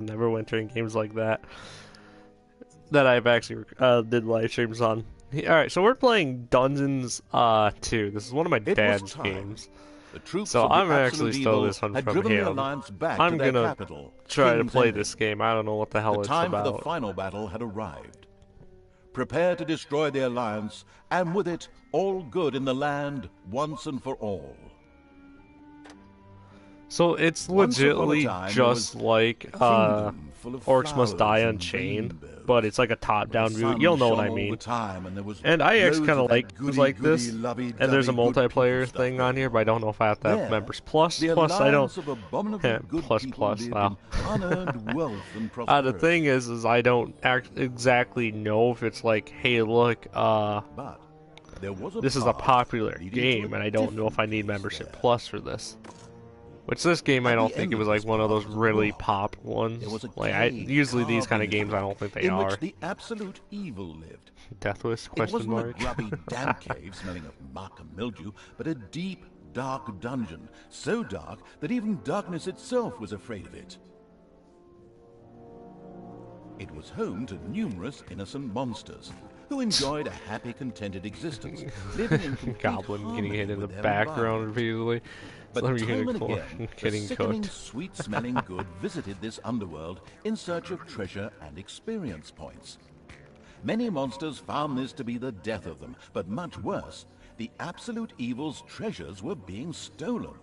Neverwinter and games like that that I've actually did live streams on. All right, so we're playing Dungeons 2. This is one of my It was dad's time. games. The troops So of the I'm actually Absolute stole Evil this one had from driven the him. Alliance back to I'm their gonna capital, try to King's play Ending. this game. I don't know what the The hell it's time for the about. final battle had arrived. Prepare to destroy the Alliance, and with it, all good in the land once and for all. So it's Once upon a legitimately time, there just was like a kingdom full of Orcs Must Die flowers and Unchained, rainbows, but it's like a where top-down the view. sun You'll know what shone I all the mean. time, and there was And I actually loads kind of of like that games like this. And there's a good people multiplayer stuff thing on going here, but I don't know if I have to have There, members plus. the Plus, I don't. alliance of abominably good Plus, people plus. lived Wow. in unearned wealth and prosperity. The thing is I don't exactly know if it's like, hey, look, But there was a this is a path popular leading to game, a and I don't know if I different need place membership there. plus for this. Which this game, I At don't the think end it of was like this one of path those was a really rock. pop ones. There was a Like cave usually these carved kind of into games, the I rock don't think they in are. which the absolute evil lived. Deathwish? It Question wasn't mark. a grubby, damp cave smelling of muck and mildew, but a deep, dark dungeon, so dark that even darkness itself was afraid of it. It was home to numerous innocent monsters who enjoyed a happy, contented existence, living in complete Goblin getting harmony hit in the with their background environment. repeatedly. But Some time and again, the getting sickening, cooked. sweet-smelling good visited this underworld in search of treasure and experience points. Many monsters found this to be the death of them, but much worse, the absolute evil's treasures were being stolen.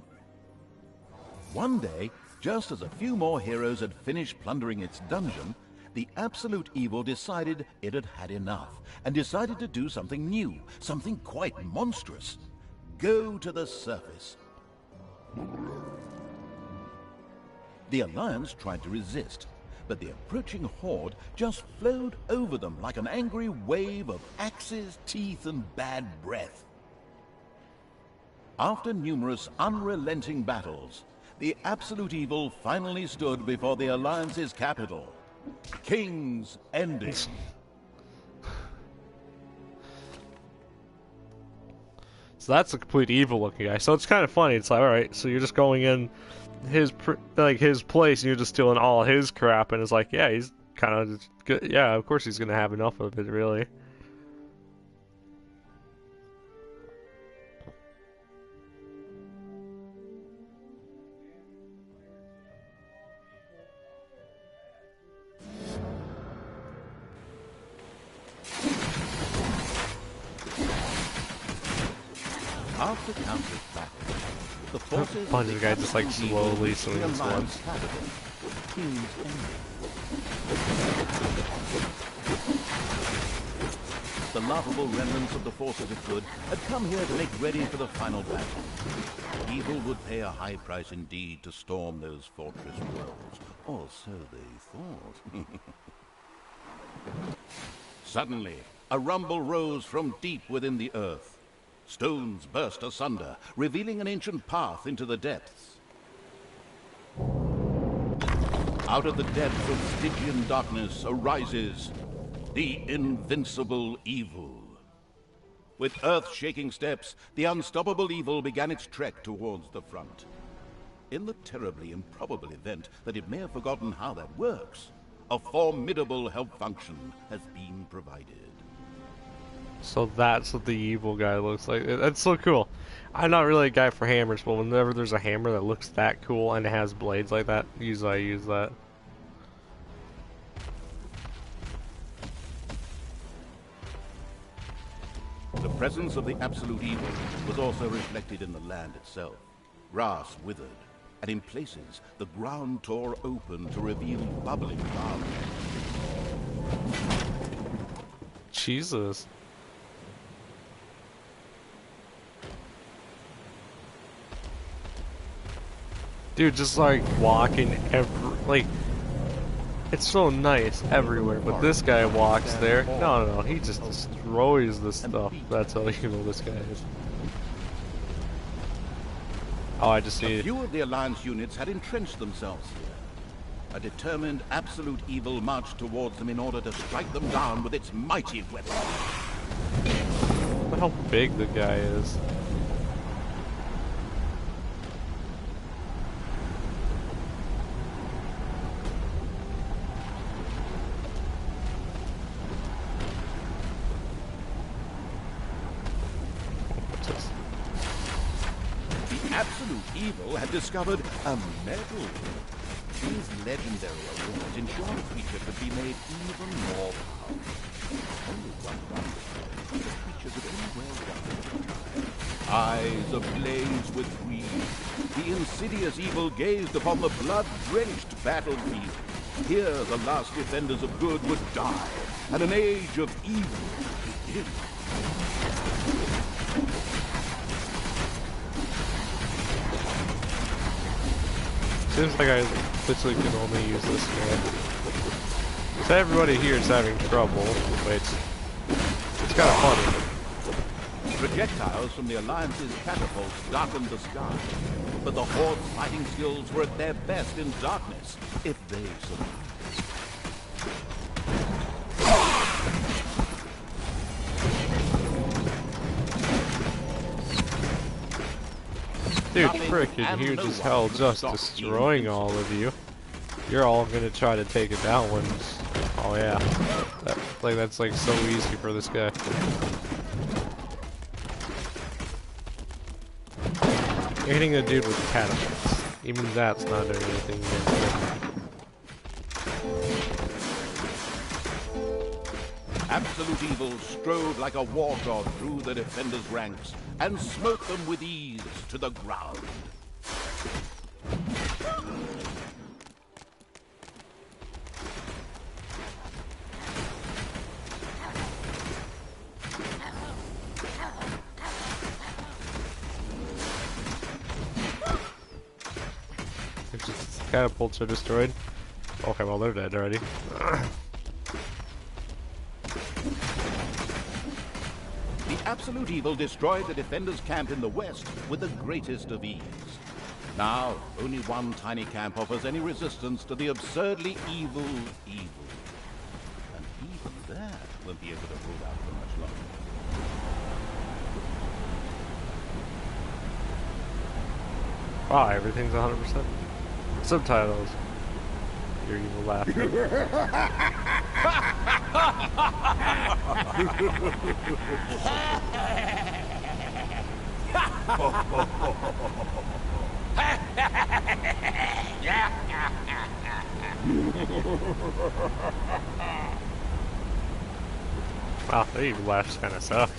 One day, just as a few more heroes had finished plundering its dungeon, the absolute evil decided it had had enough, and decided to do something new, something quite monstrous. Go to the surface. The Alliance tried to resist, but the approaching horde just flowed over them like an angry wave of axes, teeth, and bad breath. After numerous unrelenting battles, the absolute evil finally stood before the Alliance's capital, King's Ending. So that's a complete evil looking guy. So it's kind of funny. It's like, all right, so you're just going in his his place and you're just stealing all his crap, and it's like, yeah, he's kind of good. Yeah, of course he's gonna have enough of it, really. After countless battles, the forces Bunch of of the guys just like absolute evil slowly reached swinging the Alliance swords. capital, King's Ending. The laughable remnants of the forces of good had come here to make ready for the final battle. Evil would pay a high price indeed to storm those fortress walls, or so they thought. Suddenly, a rumble rose from deep within the earth. Stones burst asunder, revealing an ancient path into the depths. Out of the depths of Stygian darkness arises the invincible evil. With earth-shaking steps, the unstoppable evil began its trek towards the front. In the terribly improbable event that it may have forgotten how that works, a formidable help function has been provided. So that's what the evil guy looks like. That's so cool. I'm not really a guy for hammers, but whenever there's a hammer that looks that cool and it has blades like that, usually I use that. The presence of the absolute evil was also reflected in the land itself. Grass withered, and in places the ground tore open to reveal bubbling lava. Jesus. Dude, just like walking like, it's so nice everywhere, but this guy walks there. No, he just destroys this stuff. That's how you know this guy is. Oh, I just see A it. few of the Alliance units had entrenched themselves here. A determined absolute evil marched towards them in order to strike them down with its mighty weapon. Look how big the guy is. Evil had discovered a medal. These legendary awards ensure a creature could be made even more powerful. Only one wonder if the creature could anywhere die. Eyes ablaze with greed, the insidious Evil gazed upon the blood-drenched battlefield. Here the last defenders of good would die, and an age of evil begin. Seems like I literally can only use this guy. So everybody here is having trouble, which it's kind of funny. Projectiles from the Alliance's catapults darkened the sky, but the Horde's fighting skills were at their best in darkness, if they survived. Dude, frickin' huge as hell, just destroying all of you. You're all gonna try to take it down when... Oh yeah. That's like so easy for this guy. You're hitting a dude with catapults. Even that's not doing anything against him. Absolute Evil strode like a war god through the defenders' ranks and smote them with ease to the ground. Catapults are destroyed. Okay, well they're dead already. The Absolute Evil destroyed the defenders' camp in the west with the greatest of ease. Now, only one tiny camp offers any resistance to the absurdly evil Evil. And even that won't be able to hold out for much longer. Wow, everything's 100%. Subtitles. Your evil laughter. Wow, their evil laughs kind of suck.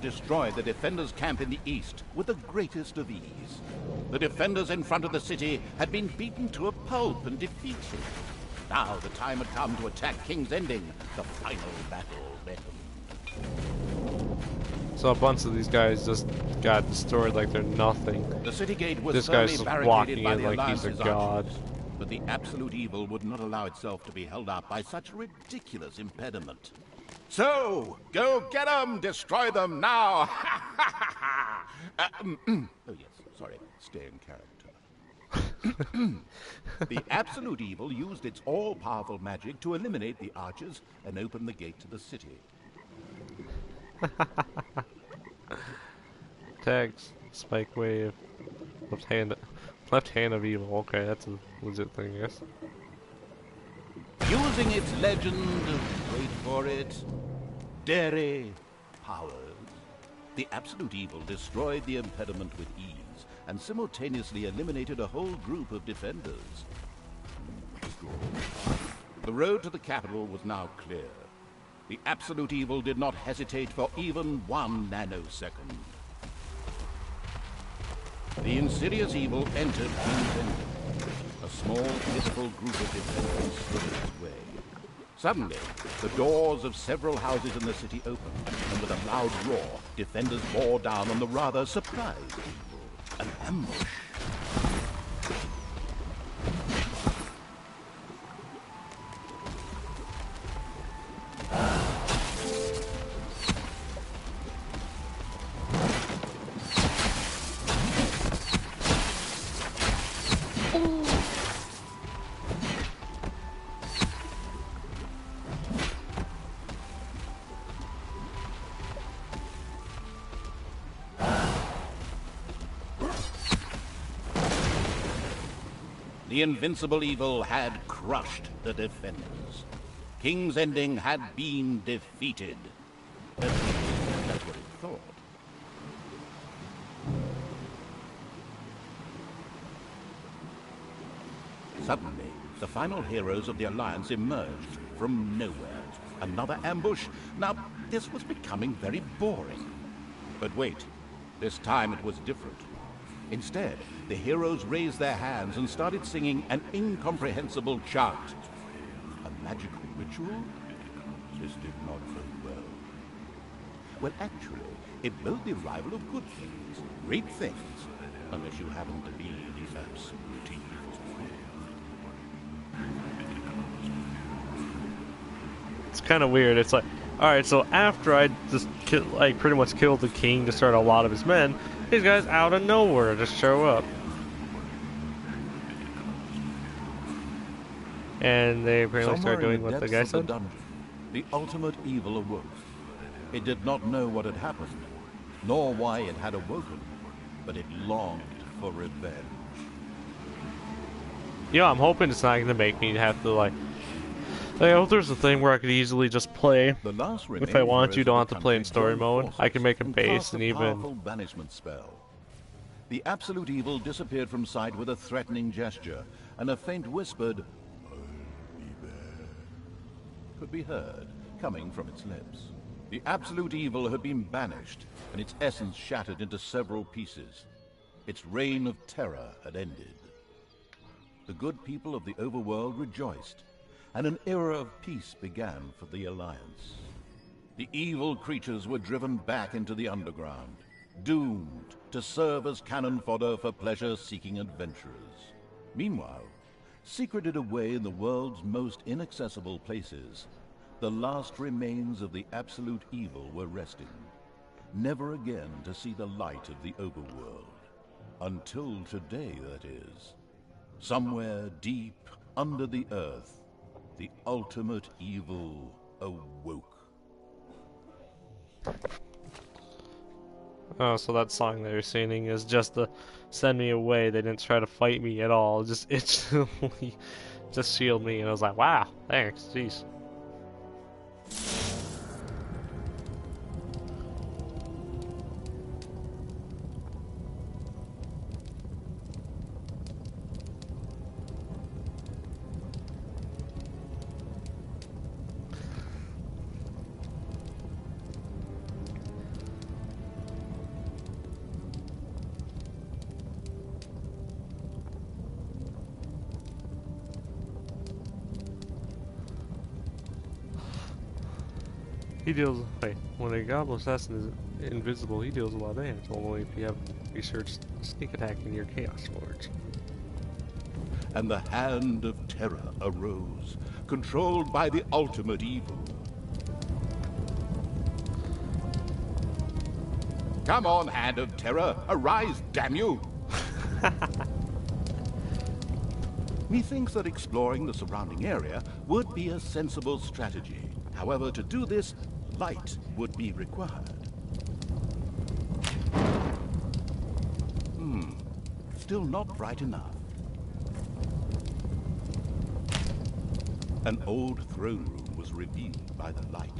Destroyed the defenders' camp in the east with the greatest of ease. The defenders in front of the city had been beaten to a pulp and defeated. Now the time had come to attack King's Ending, the final battle beckoned. So a bunch of these guys just got destroyed like they're nothing. The city gate was this firmly guy's just barricaded walking by in the like he's a Alliance's god. archers. But the Absolute Evil would not allow itself to be held up by such a ridiculous impediment. So, go get them! Destroy them now! Oh yes, sorry, stay in character. The Absolute Evil used its all-powerful magic to eliminate the archers and open the gate to the city. Tags, spike wave, left hand of evil. Okay, that's a legit thing, yes. Using its legend, wait for it, Dere powers, the Absolute Evil destroyed the impediment with ease and simultaneously eliminated a whole group of defenders. The road to the capital was now clear. The Absolute Evil did not hesitate for even 1 nanosecond. The insidious Evil entered King's Ending. A small, pitiful group of defenders stood in its way. Suddenly, the doors of several houses in the city opened, and with a loud roar, defenders bore down on the rather surprised Evil. An ambush. The invincible evil had crushed the defenders. King's Ending had been defeated. At least, that's what it thought. Suddenly, the final heroes of the Alliance emerged from nowhere. Another ambush? Now, this was becoming very boring. But wait, this time it was different. Instead, the heroes raised their hands and started singing an incomprehensible chant. A magical ritual? This did not bode well. Well, actually, it meant the arrival of good things, great things, unless you happen to be the absolute evil. It's kind of weird. It's like, alright, so after I just pretty much killed the king, destroyed a lot of his men, these guys out of nowhere just show up. And they apparently start doing what the guy said. The ultimate evil awoke. It did not know what had happened, nor why it had awoken, but it longed for revenge. Yeah, I'm hoping it's not going to make me have to, like, I hope there's a thing where I could easily just play. If I want to, don't have to play in story mode. I can make a base and even banishment spell. The absolute evil disappeared from sight with a threatening gesture, and a faint whispered, "I'll be there," could be heard coming from its lips. The absolute evil had been banished, and its essence shattered into several pieces. Its reign of terror had ended. The good people of the overworld rejoiced, and an era of peace began for the Alliance. The evil creatures were driven back into the underground, doomed to serve as cannon fodder for pleasure-seeking adventurers. Meanwhile, secreted away in the world's most inaccessible places, the last remains of the absolute evil were resting, never again to see the light of the overworld. Until today, that is. Somewhere deep under the earth, the ultimate evil awoke. Oh, so that song they're singing is just to send me away. They didn't try to fight me at all. Just instantly just shield me, and I was like, wow, thanks, jeez. He deals. Wait, when a goblin assassin is invisible, he deals a lot of damage. Only if you have researched sneak attack in your chaos forge. And the hand of terror arose, controlled by the ultimate evil. Come on, hand of terror, arise, damn you! Methinks that exploring the surrounding area would be a sensible strategy. However, to do this, light would be required. Still not bright enough. An old throne room was revealed by the light.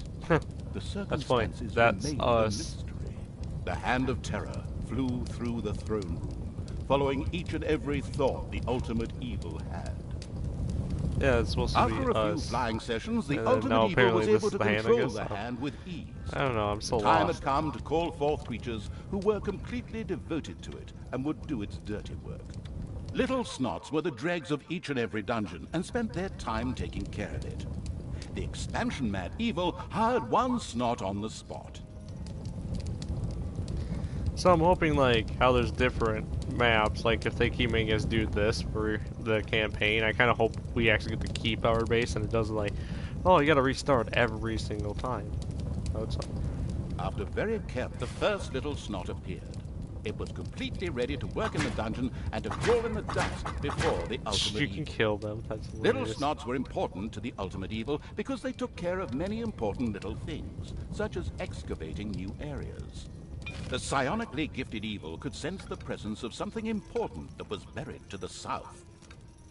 The circumstances remained a mystery. The hand of terror flew through the throne room, following each and every thought the ultimate evil had. Yeah, it's supposed to be After a few flying sessions, the ultimate evil was able to control the hand with ease. I don't know, I'm so lost. The time had come to call forth creatures who were completely devoted to it and would do its dirty work. Little Snots were the dregs of each and every dungeon and spent their time taking care of it. The expansion-mad evil hired one Snot on the spot. So I'm hoping, like, how there's different maps, like if they keep making us do this for the campaign, I kind of hope we actually get to keep our base and it doesn't like, oh, you gotta restart every single time. After very careful, the first Little Snot appeared. It was completely ready to work in the dungeon and to crawl in the dust before the ultimate evil. You can kill them. That's Little Snots were important to the ultimate evil because they took care of many important little things, such as excavating new areas. The psionically gifted evil could sense the presence of something important that was buried to the south.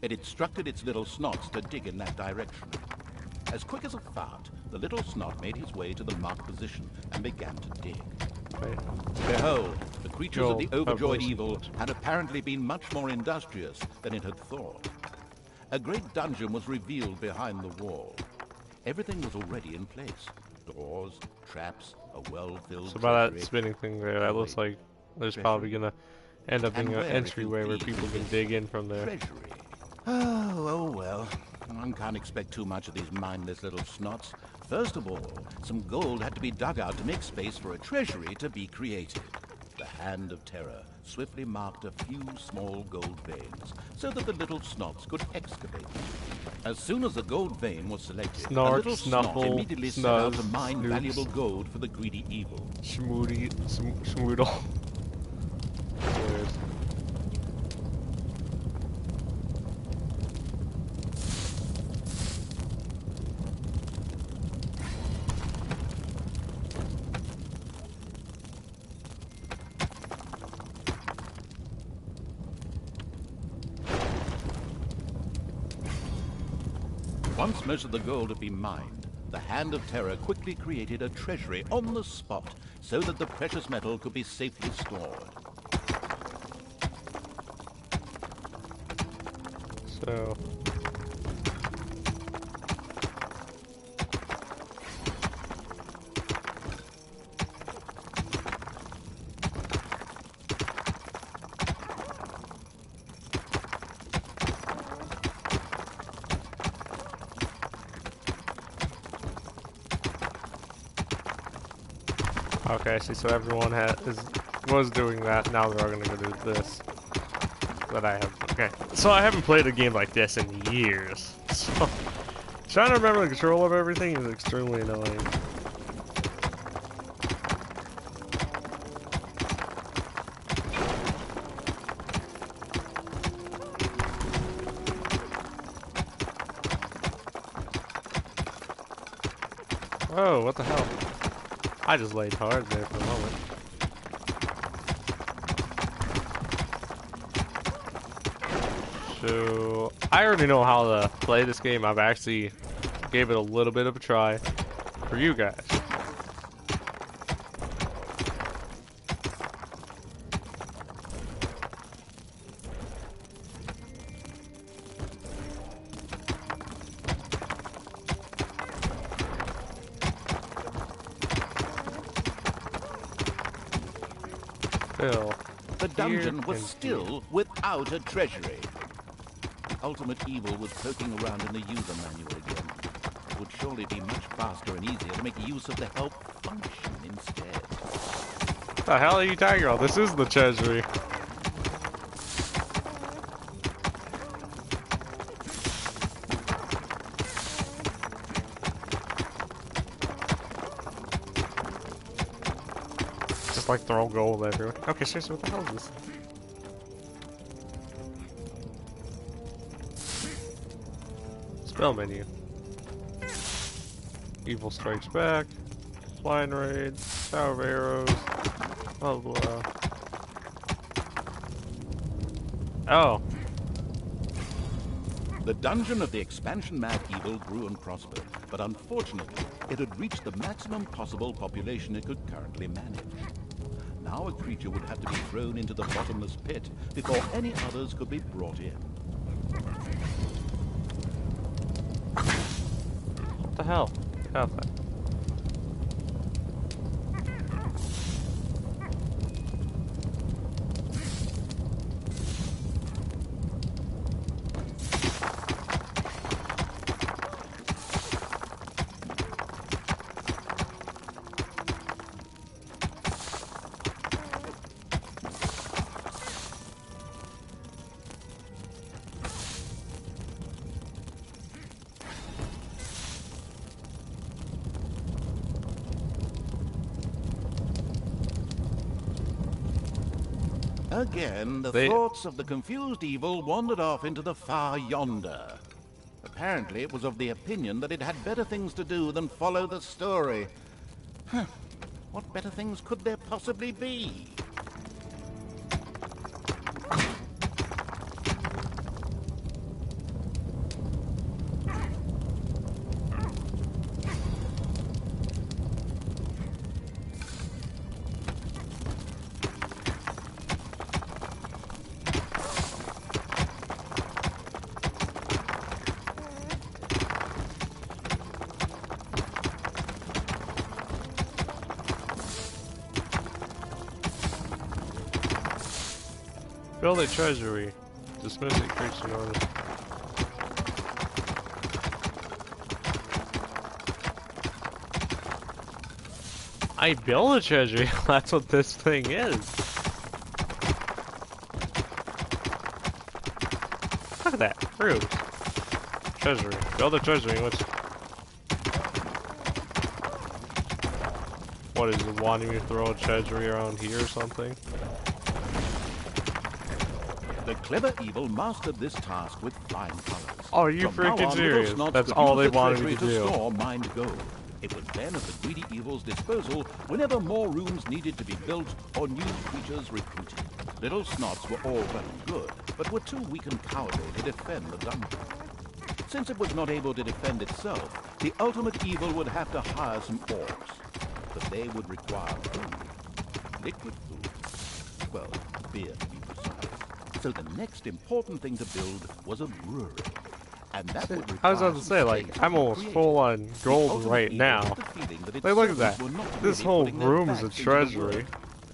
It instructed its little snots to dig in that direction. As quick as a fart, the little snot made his way to the marked position and began to dig. Wait. Behold, the creatures of the overjoyed voice. evil had apparently been much more industrious than it had thought. A great dungeon was revealed behind the wall. Everything was already in place. Doors, traps, a well-filled So by that treasury. spinning thing there, that looks like there's probably gonna end up being And an where, if entryway you where please, people can is dig in from there. Treasury. Oh well. One can't expect too much of these mindless little snots. First of all, some gold had to be dug out to make space for a treasury to be created. The Hand of Terror swiftly marked a few small gold veins so that the little snots could excavate them. As soon as the gold vein was selected, Snark, the little snuffle, snot immediately set out to snuzz, mine snoops. valuable gold for the greedy evil. Schmoodle. Weird. Once most of the gold had been mined, the Hand of Terror quickly created a treasury on the spot so that the precious metal could be safely stored. So. Okay, I see. So everyone was doing that. Now they're all gonna go do this. That I have. Okay. So I haven't played a game like this in years. So trying to remember the control of everything is extremely annoying. Oh, what the hell? I just laid hard there for a moment. So, I already know how to play this game. I've actually gave it a little bit of a try for you guys. Phil. The dungeon Here was and still without a treasury. The ultimate evil was poking around in the user manual again. It would surely be much faster and easier to make use of the help function instead. What the hell are you talking about? This is the treasury. Just like throw gold everywhere. Okay, seriously, what the hell is this? Spell menu. Evil Strikes Back. Blind Raid. Tower of Arrows. Blah blah blah. Oh. The dungeon of the expansion-mad evil grew and prospered, but unfortunately, it had reached the maximum possible population it could currently manage. Now a creature would have to be thrown into the bottomless pit before any others could be brought in. What the hell? Get out there. Again, the thoughts of the confused evil wandered off into the far yonder. Apparently, it was of the opinion that it had better things to do than follow the story. Huh. What better things could there possibly be? Build a treasury. Dismiss a creature in order. I build a treasury. That's what this thing is. Look at that. Rude. Treasury. Build a treasury. What is it, wanting me to throw a treasury around here or something? The clever evil mastered this task with flying colors. Oh, are you freaking serious? That's all they wanted me to do. Store mined gold. It was then at the greedy evil's disposal whenever more rooms needed to be built or new creatures recruited. Little Snots were all well and good, but were too weak and cowardly to defend the dungeon. Since it was not able to defend itself, the ultimate evil would have to hire some orcs. But they would require food. Liquid food. Well, beer to be precise. So the next important thing to build was a brewery. And that would require I was about to say, like, I'm almost full on gold right now. Like, look at that. This whole room is a treasury.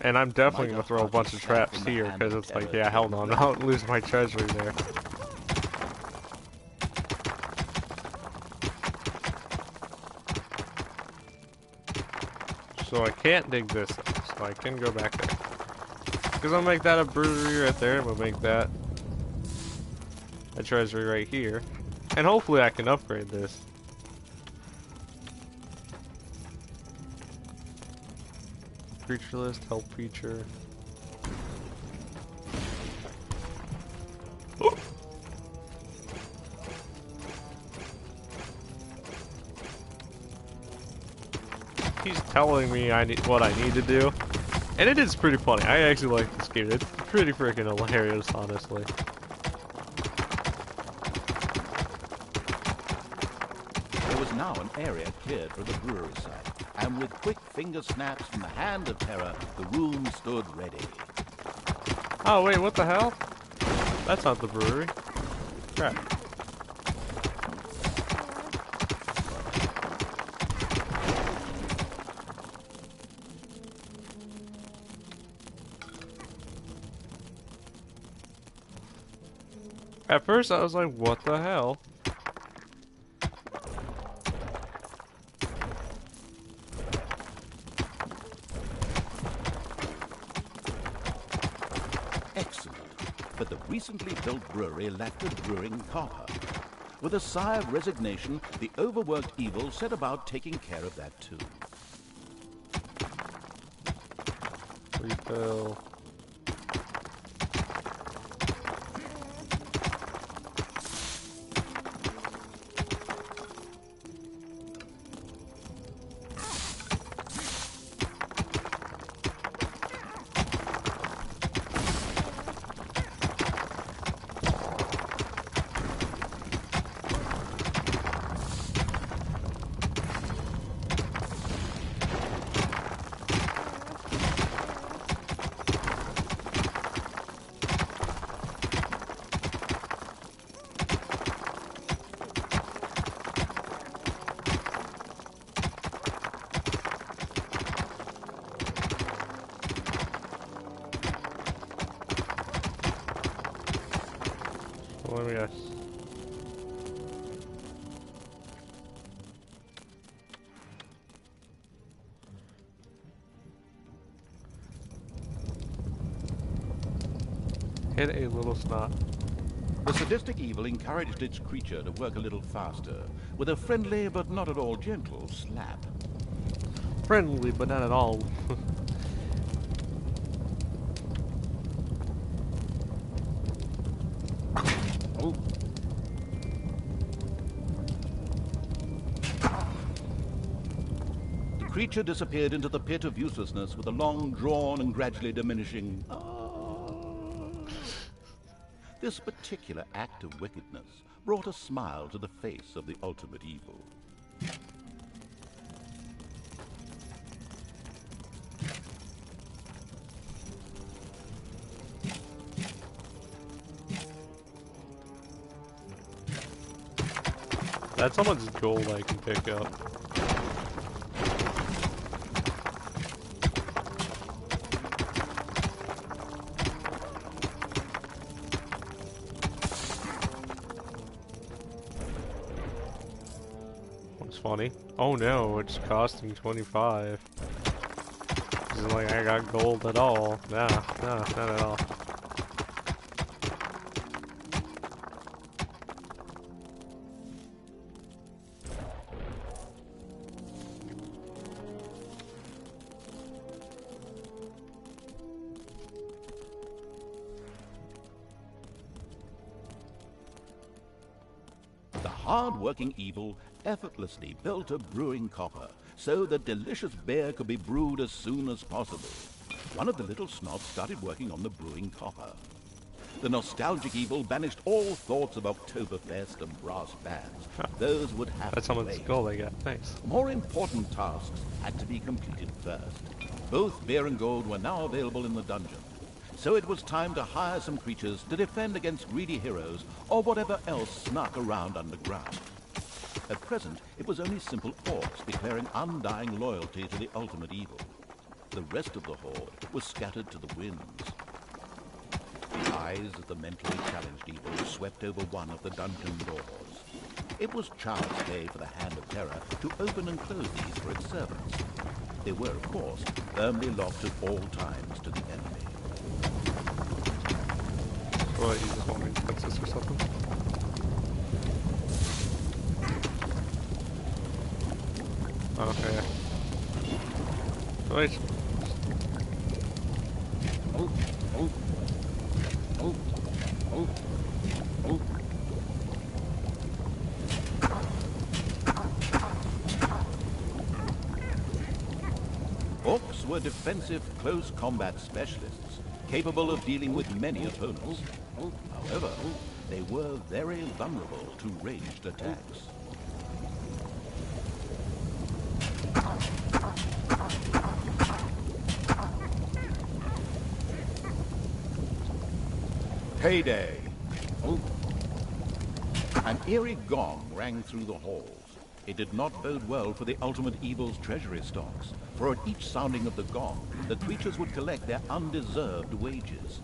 And I'm definitely gonna throw a bunch of traps here, because it's like, yeah, hell no, I'm not lose my treasury there. So I can't dig this up, so I can go back there. Because I'll make that a brewery right there, we'll make that a treasury right here. And hopefully I can upgrade this. Creature list, help feature. He's telling me what I need to do. And it is pretty funny. I actually like this game. It's pretty freaking hilarious, honestly. There was now an area cleared for the brewery site, and with quick finger snaps from the hand of terror, the room stood ready. Oh wait, what the hell? That's not the brewery. Crap. At first I was like, what the hell? Excellent. But the recently built brewery lacked a brewing copper. With a sigh of resignation, the overworked evil set about taking care of that too. Refill. Let me guess. Hit a little snot. The sadistic evil encouraged its creature to work a little faster, with a friendly but not at all gentle slap. Friendly, but not at all. Oh. The creature disappeared into the pit of uselessness with a long drawn and gradually diminishing "ah." This particular act of wickedness brought a smile to the face of the ultimate evil. That's how much gold I can pick up. funny. Oh no, it's costing 25. It's like I got gold at all. Nah, not at all. The hard-working evil effortlessly built a brewing copper so that delicious beer could be brewed as soon as possible. One of the little snobs started working on the brewing copper. The nostalgic evil banished all thoughts of Oktoberfest and brass bands. Those would have That's to how much wait. gold I got. Thanks. More important tasks had to be completed first. Both beer and gold were now available in the dungeon. So it was time to hire some creatures to defend against greedy heroes or whatever else snuck around underground. At present, it was only simple orcs declaring undying loyalty to the ultimate evil. The rest of the horde was scattered to the winds. The eyes of the mentally challenged evil swept over one of the dungeon doors. It was child's play for the Hand of Terror to open and close these for its servants. They were, of course, firmly locked at all times to the enemy. What, you just want me to fix this or something? Oh, okay. Wait. Orcs were defensive close combat specialists, capable of dealing with many opponents. However, they were very vulnerable to ranged attacks. Payday! An eerie gong rang through the halls. It did not bode well for the Ultimate Evil's treasury stocks, for at each sounding of the gong, the creatures would collect their undeserved wages.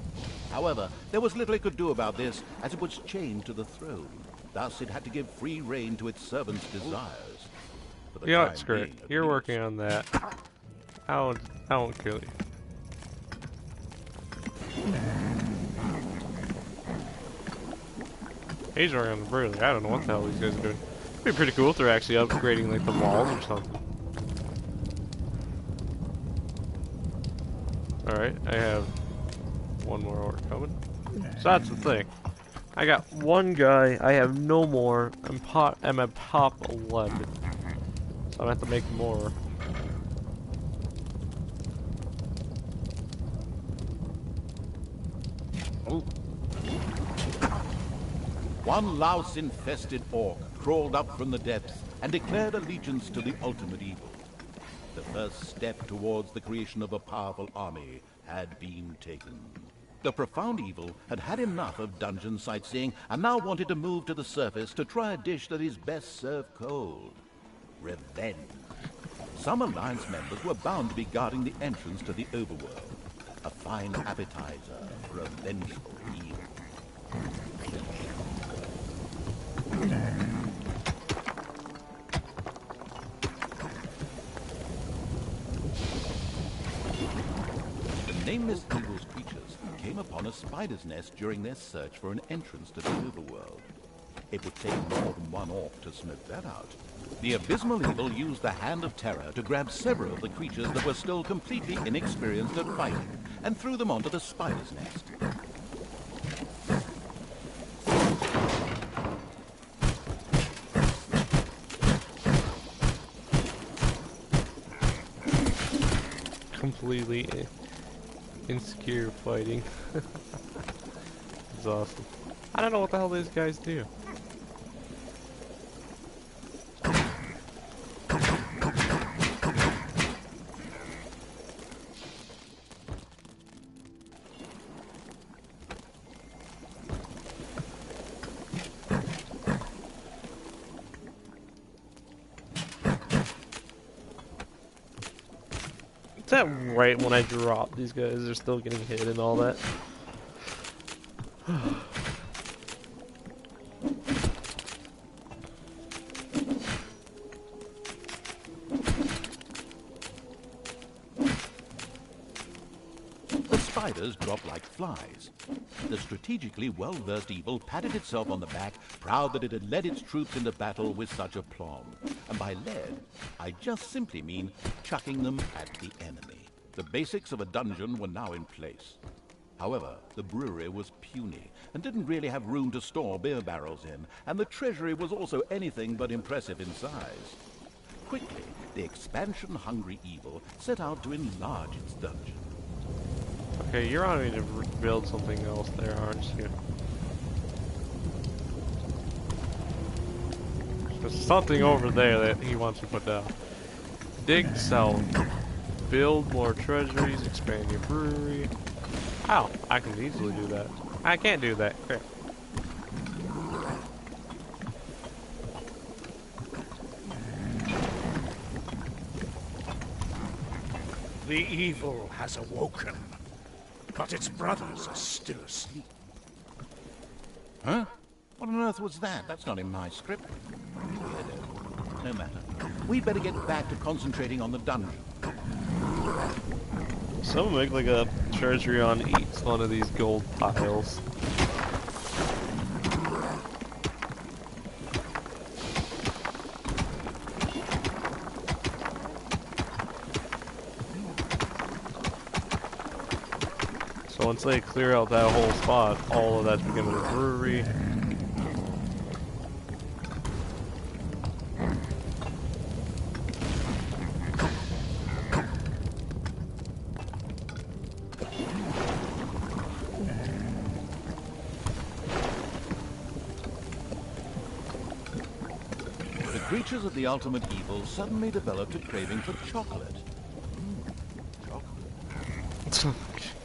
However, there was little it could do about this, as it was chained to the throne. Thus, it had to give free rein to its servants' desires. For the Yeah, time screw it. being, at You're least. working on that. I won't kill you. He's working on the brewery. I don't know what the hell these guys are doing. It'd be pretty cool if they're actually upgrading like the walls or something. Alright, I have one more order coming. So that's the thing. I got one guy, I have no more. I'm at top 11. So I'm gonna have to make more. One louse-infested orc crawled up from the depths and declared allegiance to the ultimate evil. The first step towards the creation of a powerful army had been taken. The profound evil had had enough of dungeon sightseeing and now wanted to move to the surface to try a dish that is best served cold. Revenge. Some Alliance members were bound to be guarding the entrance to the overworld. A fine appetizer for a vengeful evil. The nameless evil's creatures came upon a spider's nest during their search for an entrance to the overworld. It would take more than one orc to smoke that out. The abysmal evil used the Hand of Terror to grab several of the creatures that were still completely inexperienced at fighting and threw them onto the spider's nest. Completely insecure fighting. It's awesome. I don't know what the hell these guys do. Is that right when I drop these guys are still getting hit and all that? spiders drop like flies. The strategically well-versed evil patted itself on the back, proud that it had led its troops into battle with such aplomb. And by led, I just simply mean chucking them at the enemy. The basics of a dungeon were now in place. However, the brewery was puny and didn't really have room to store beer barrels in, and the treasury was also anything but impressive in size. Quickly, the expansion-hungry evil set out to enlarge its dungeon. Okay, you're on me to build something else there, aren't you? There's something over there that he wants to put down. Dig south. Build more treasuries, expand your brewery. Ow, I can easily do that. I can't do that. Crap. The evil has awoken, but its brothers are still asleep. Huh? What on earth was that? That's not in my script. Weirdo. No matter. We'd better get back to concentrating on the dungeon. Someone make like a treasury on each one of these gold piles. So once they clear out that whole spot, all of that's becoming a brewery. Creatures of the ultimate evil suddenly developed a craving for chocolate. Chocolate.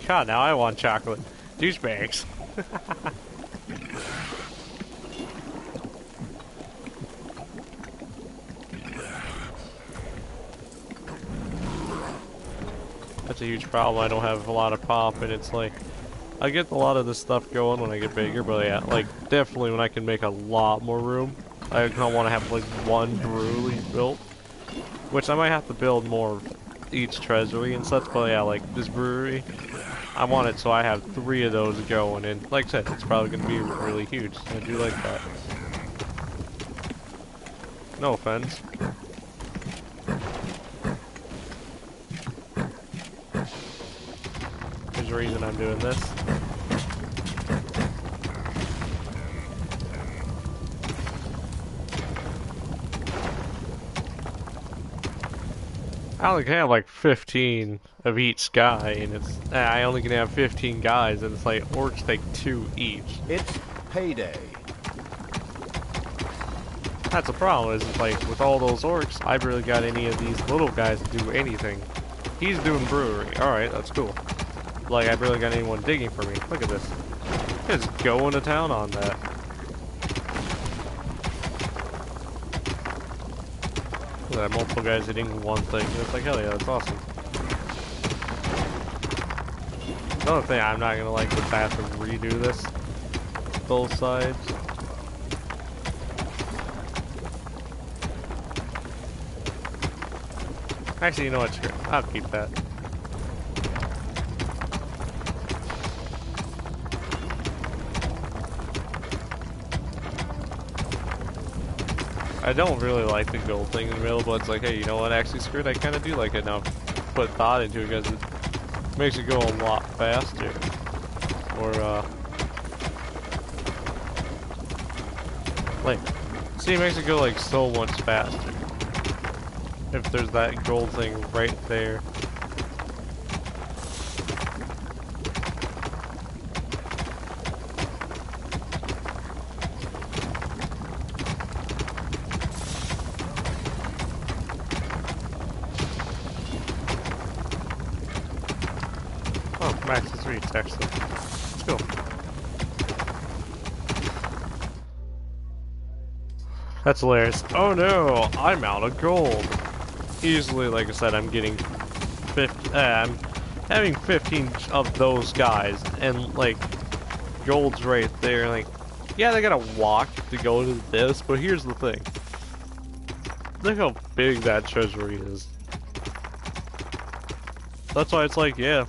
God, now I want chocolate. Douchebags. That's a huge problem. I don't have a lot of pop, and it's like I get a lot of this stuff going when I get bigger, but yeah, like definitely when I can make a lot more room. I don't want to have like one brewery built, which I might have to build more of each treasury and such, but yeah, like this brewery, I want it so I have 3 of those going, and like I said, it's probably going to be really huge. I do like that. No offense. There's a reason I'm doing this. I only can have like 15 of each guy, and it's I only can have 15 guys, and it's like orcs take 2 each. It's payday. That's a problem. Is like with all those orcs, I barely got any of these little guys to do anything. He's doing brewery. All right, that's cool. Like I barely got anyone digging for me. Look at this. Just going to town on that. Look at that, multiple guys hitting one thing. It's like, hell yeah, that's awesome. Another thing, I'm not gonna like the path to redo this. Both sides. Actually, you know what? Screw it. I'll keep that. I don't really like the gold thing in the middle, but it's like, hey, you know what? Actually, screw it. I kind of do like it now. Put thought into it because it makes it go a lot faster. Or, like, see, it makes it go like so much faster. If there's that gold thing right there. Oh, max is reached, actually. Let's go. That's hilarious. Oh no, I'm out of gold. Easily, like I said, I'm getting 50, I'm having 15 of those guys, and like, gold's right there. Like, yeah, they gotta walk to go to this, but here's the thing. Look how big that treasury is. That's why it's like, yeah.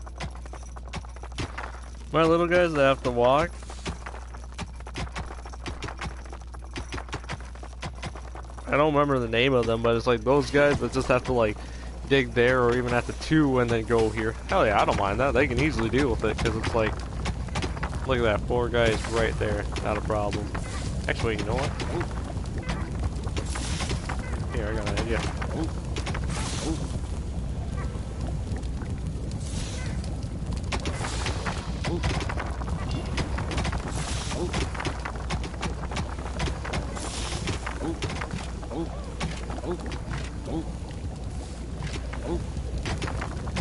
My little guys that have to walk. I don't remember the name of them, but it's like those guys that just have to like dig there or even at the 2 and then go here. Hell yeah, I don't mind that. They can easily deal with it because it's like, look at that, 4 guys right there. Not a problem. Actually, you know what? Here, I got an idea.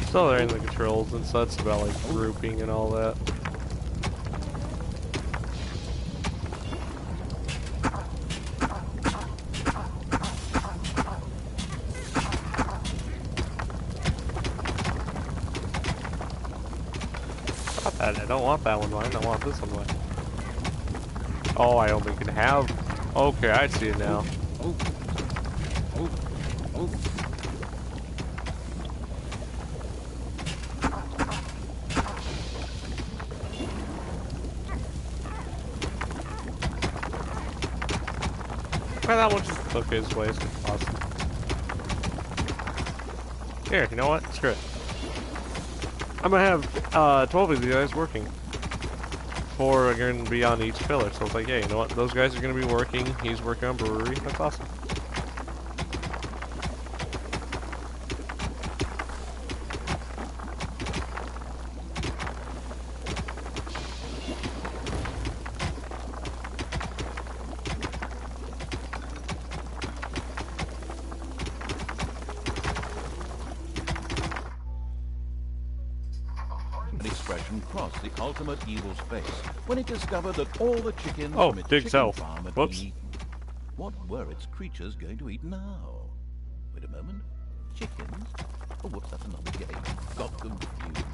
Still there in the controls and such about like grouping and all that. I don't want that one mine, I want this one mine. Oh, I only can have... Okay, I see it now. That one just took his way. It's awesome. Here, you know what? Screw it. I'm gonna have 12 of you guys working. 4 are gonna be on each pillar. So it's like, yeah, you know what? Those guys are gonna be working. He's working on brewery. That's awesome. Crossed the ultimate evil's face when it discovered that all the chickens from its dig chicken self. farm had Whoops. been eaten. What were its creatures going to eat now? Wait a moment. Chickens? Oh, whoops, that's another game. Got confused.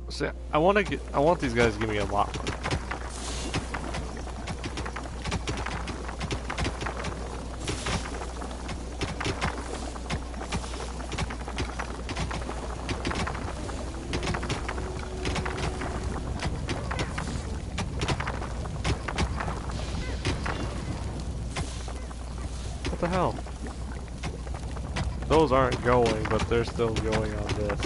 See, I want these guys to give me a lot more. What the hell? Those aren't going, but they're still going on this.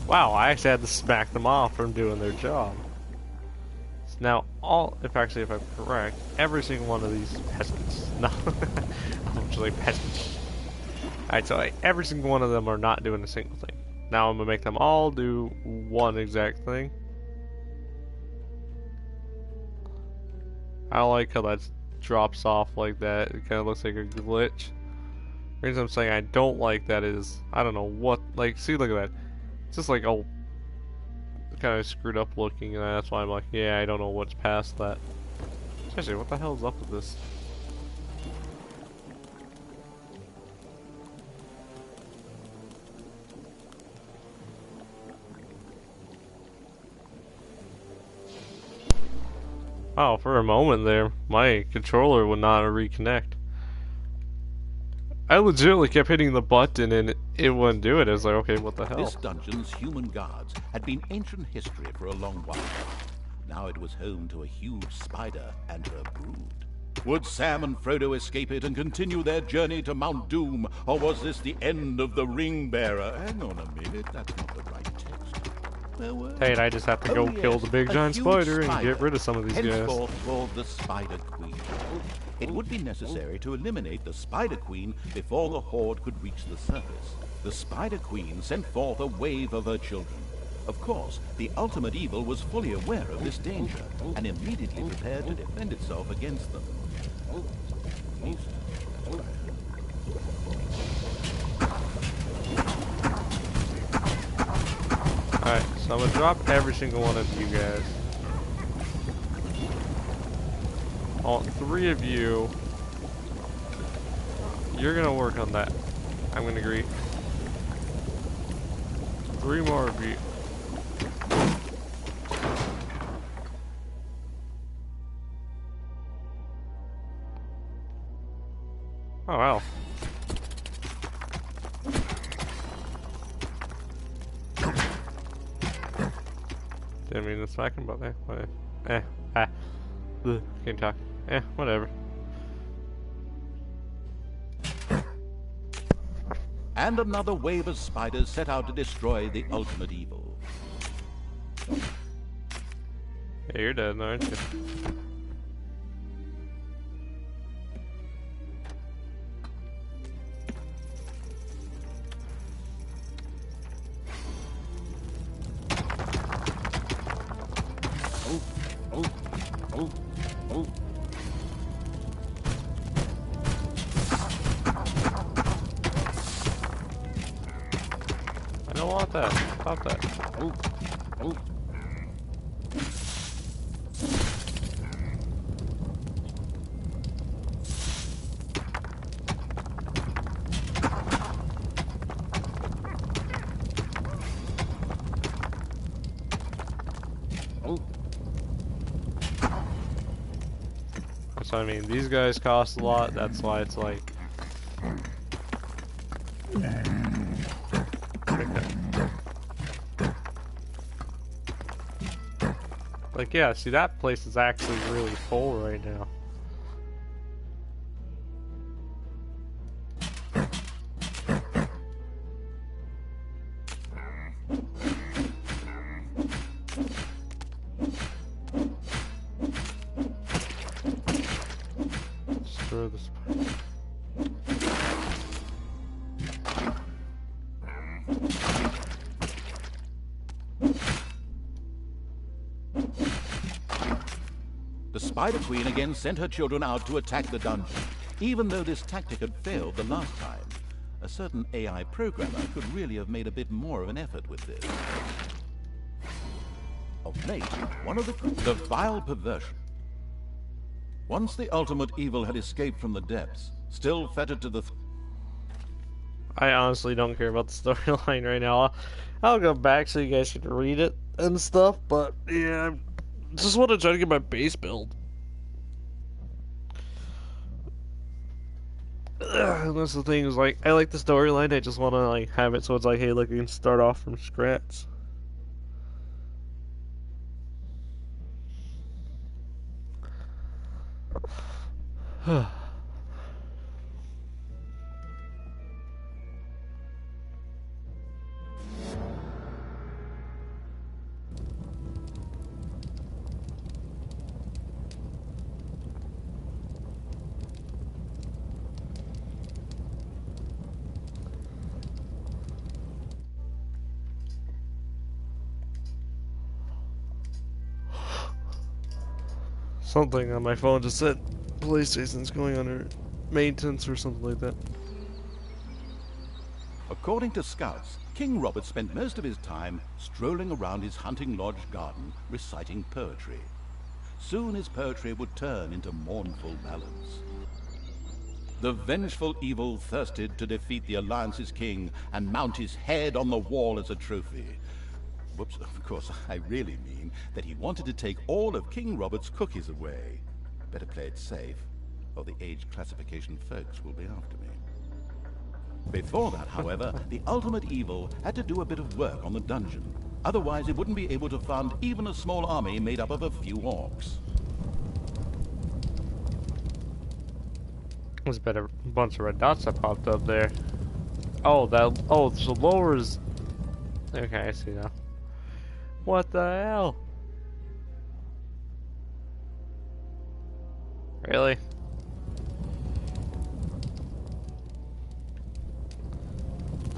Wow, I actually had to smack them off from doing their job. So now, if I'm correct, every single one of these peasants, no, I'm just like peasants. Alright, so every single one of them are not doing a single thing. Now I'm gonna make them all do one exact thing. I don't like how that drops off like that. It kind of looks like a glitch. The reason I'm saying I don't like that is, I don't know what, like, see, look at that. It's just like all kind of screwed up looking, and that's why I'm like, yeah, I don't know what's past that. Seriously, what the hell is up with this? Oh, for a moment there, my controller would not reconnect. I legitimately kept hitting the button and it wouldn't do it. I was like, okay, what the hell? This dungeon's human guards had been ancient history for a long while. Now it was home to a huge spider and her brood. Would Sam and Frodo escape it and continue their journey to Mount Doom, or was this the end of the Ring Bearer? Hang on a minute, that's not the right text. Hey, I just have to go kill the big giant spider and get rid of some of these guys. Henceforth called the Spider Queen. It would be necessary to eliminate the Spider Queen before the Horde could reach the surface. The Spider Queen sent forth a wave of her children. Of course, the ultimate evil was fully aware of this danger and immediately prepared to defend itself against them. Alright, so I'm gonna drop every single one of you guys. All 3 of you, you're gonna work on that. I'm gonna agree. 3 more of you. Oh wow. Didn't mean to smack him, but whatever. Ugh, can't talk. Whatever. And another wave of spiders set out to destroy the ultimate evil. Yeah, you're dead, aren't you? I don't want that. Stop that. That's what I mean. These guys cost a lot. That's why it's like. Like, yeah, see, that place is actually really full right now. Destroy this. The Spider Queen again sent her children out to attack the dungeon, even though this tactic had failed the last time. A certain AI programmer could really have made a bit more of an effort with this. Of late, one of the vile perversion. Once the ultimate evil had escaped from the depths, still fettered to the... I honestly don't care about the storyline right now. I'll go back so you guys can read it and stuff, but yeah, I just want to try to get my base build. And that's the thing, is like, I like the storyline, I just want to like have it so it's like, hey, look, you can start off from scratch. Something on my phone just said PlayStation's going under maintenance or something like that. According to scouts, King Robert spent most of his time strolling around his hunting lodge garden reciting poetry. Soon his poetry would turn into mournful ballads. The vengeful evil thirsted to defeat the Alliance's king and mount his head on the wall as a trophy. Whoops, of course, I really mean that he wanted to take all of King Robert's cookies away. Better play it safe, or the age classification folks will be after me. Before that, however, the ultimate evil had to do a bit of work on the dungeon. Otherwise, it wouldn't be able to fund even a small army made up of a few orcs. There's been a bunch of red dots that popped up there. Oh, so lowers... Okay, I see now. What the hell? Really?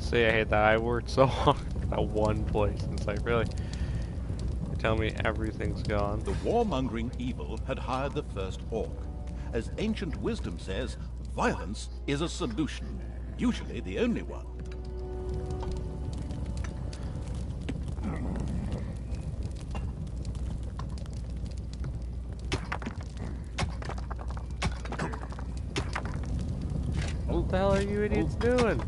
See, I hate that. I worked so hard for that one place. And it's like, really? You tell me everything's gone. The warmongering evil had hired the first orc. As ancient wisdom says, violence is a solution, usually the only one. What the hell are you idiots doing?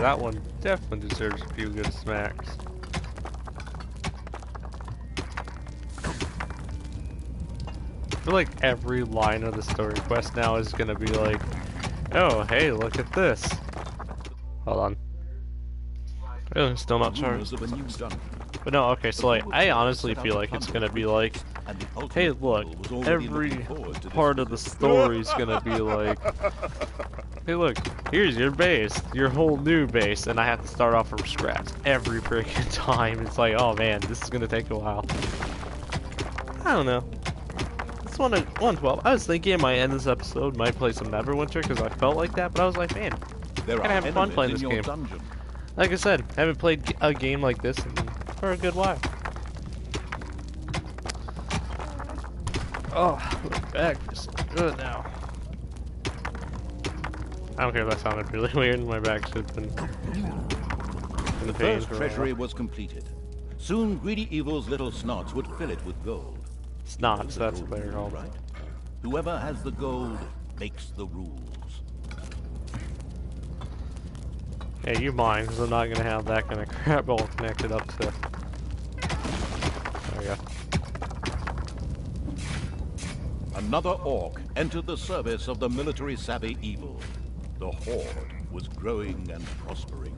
that one definitely deserves a few good smacks. I feel like every line of the story quest now is gonna be like, oh, hey, look at this. Hold on. Oh, still not charged. But no, okay, so like, I honestly feel like it's gonna be like, hey, look, every part of the story's gonna be like, hey, look, here's your base, your whole new base, and I have to start off from scratch every freaking time. It's like, oh man, this is gonna take a while. I don't know. It's 112. I was thinking I might end this episode, might play some Neverwinter, because I felt like that, but I was like, man, I'm gonna have fun playing this game. Like I said, I haven't played a game like this for a good while. Oh, my back is good now. I don't care if that sounded really weird. My back's just been in the pain. The first treasury was completed. Soon greedy evil's little snots would fill it with gold. Snots, that's what they're called. Right? Whoever has the gold makes the rules. Hey, you mind, because I'm not going to have that kind of crap all connected up to... There we go. Another orc entered the service of the military-savvy evil. The horde was growing and prospering.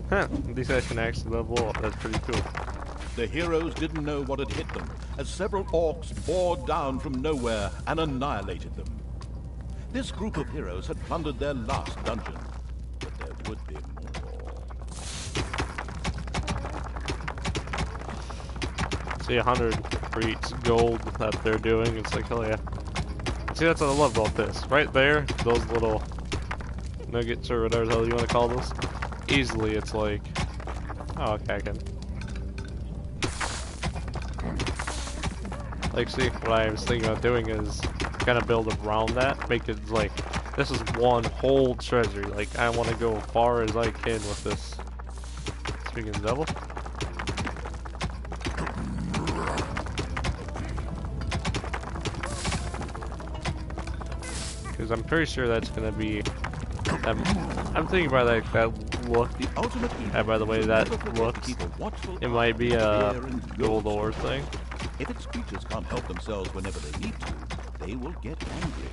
Huh, these guys can actually level up, that's pretty cool. The heroes didn't know what had hit them, as several orcs bore down from nowhere and annihilated them. This group of heroes had plundered their last dungeon, but there would be more. See, 100 for each gold that they're doing, it's like, hell yeah. See, that's what I love about this. Right there, those little nuggets or whatever the hell you want to call those. Easily, it's like, oh, okay, I can. Like, see, what I was thinking about doing is kind of build around that, make it like, this is one whole treasury. Like, I want to go as far as I can with this. Speaking of the devil. Because I'm pretty sure that's going to be, I'm thinking by like that look, and by the way that looks, it might be a gold ore thing. If its creatures can't help themselves whenever they need to, they will get angry.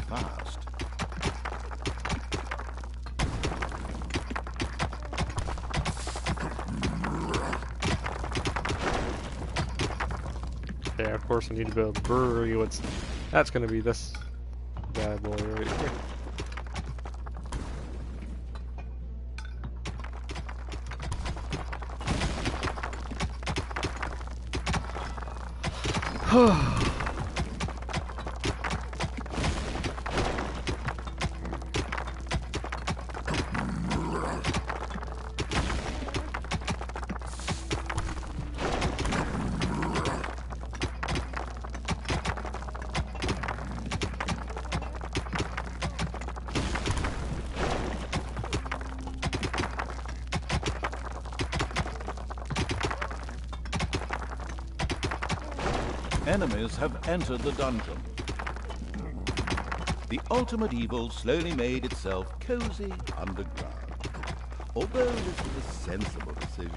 Fast. Yeah, of course I need to build a brewery. That's gonna be this bad boy right here. Enemies have entered the dungeon. The ultimate evil slowly made itself cozy underground. Although this was a sensible decision,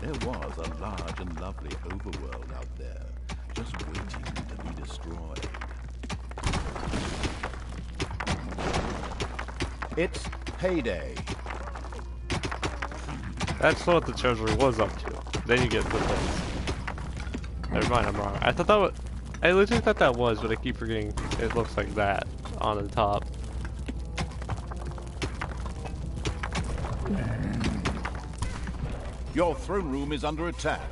there was a large and lovely overworld out there, just waiting to be destroyed. It's payday. That's what the treasury was up to. Then you get the things. Never mind, I'm wrong. I thought that was, I literally thought that was, but I keep forgetting it looks like that on the top. Your throne room is under attack.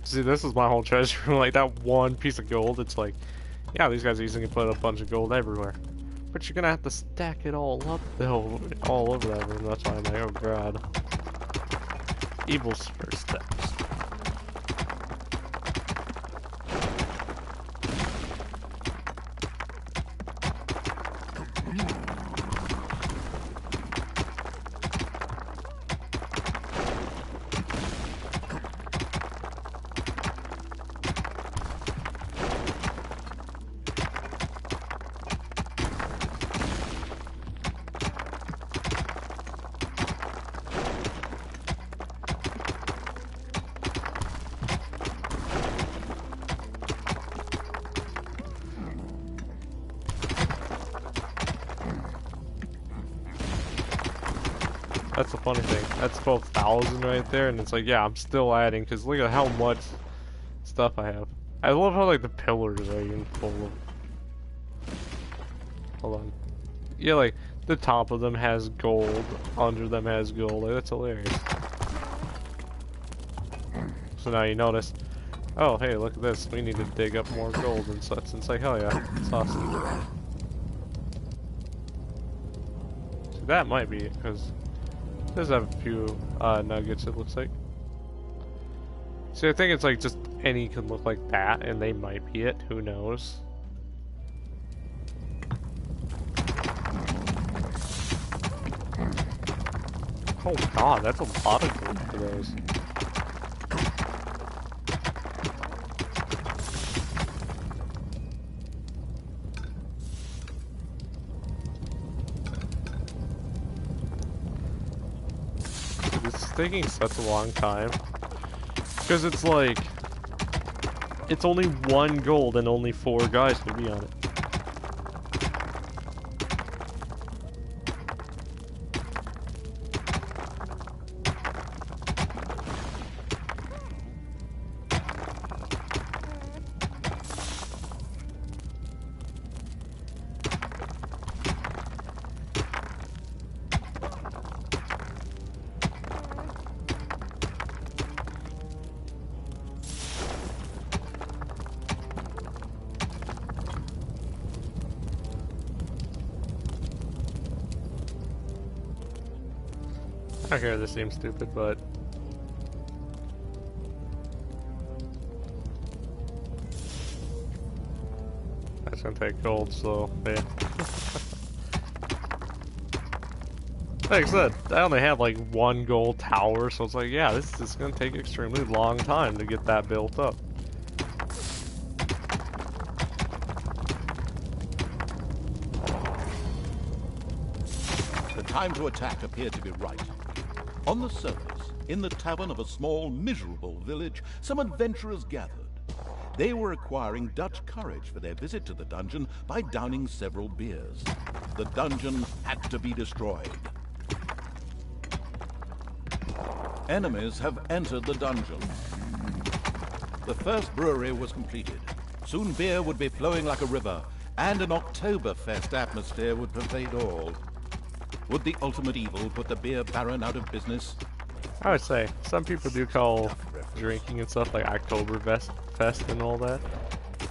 See, this is my whole treasure room. Like, that one piece of gold, it's like, yeah, these guys are easily put a bunch of gold everywhere. But you're gonna have to stack it all up though, all over that room. That's why I'm like, oh god. Evil's first steps. That's the funny thing. That's 12,000 right there, and it's like, yeah, I'm still adding, because look at how much stuff I have. I love how, like, the pillars are even full of... Hold on. Yeah, like, the top of them has gold, under them has gold. Like, that's hilarious. So now you notice, oh, hey, look at this. We need to dig up more gold and such. And it's like, hell yeah, it's awesome. So that might be it, because... does have a few nuggets, it looks like. See, I think it's like just any can look like that, and they might be it. Who knows? Oh god, that's a lot of gold for those. Taking such a long time because it's like it's only 1 gold and only 4 guys can be on it. Okay, this seems stupid, but... that's gonna take gold, so, yeah. Like I said, I only have like 1 gold tower, so it's like, yeah, this is gonna take extremely long time to get that built up. The time to attack appeared to be right. On the surface, in the tavern of a small, miserable village, some adventurers gathered. They were acquiring Dutch courage for their visit to the dungeon by downing several beers. The dungeon had to be destroyed. Enemies have entered the dungeon. The first brewery was completed. Soon beer would be flowing like a river, and an Oktoberfest atmosphere would pervade all. Would the ultimate evil put the beer baron out of business? I would say, some people do call drinking and stuff like Oktoberfest and all that.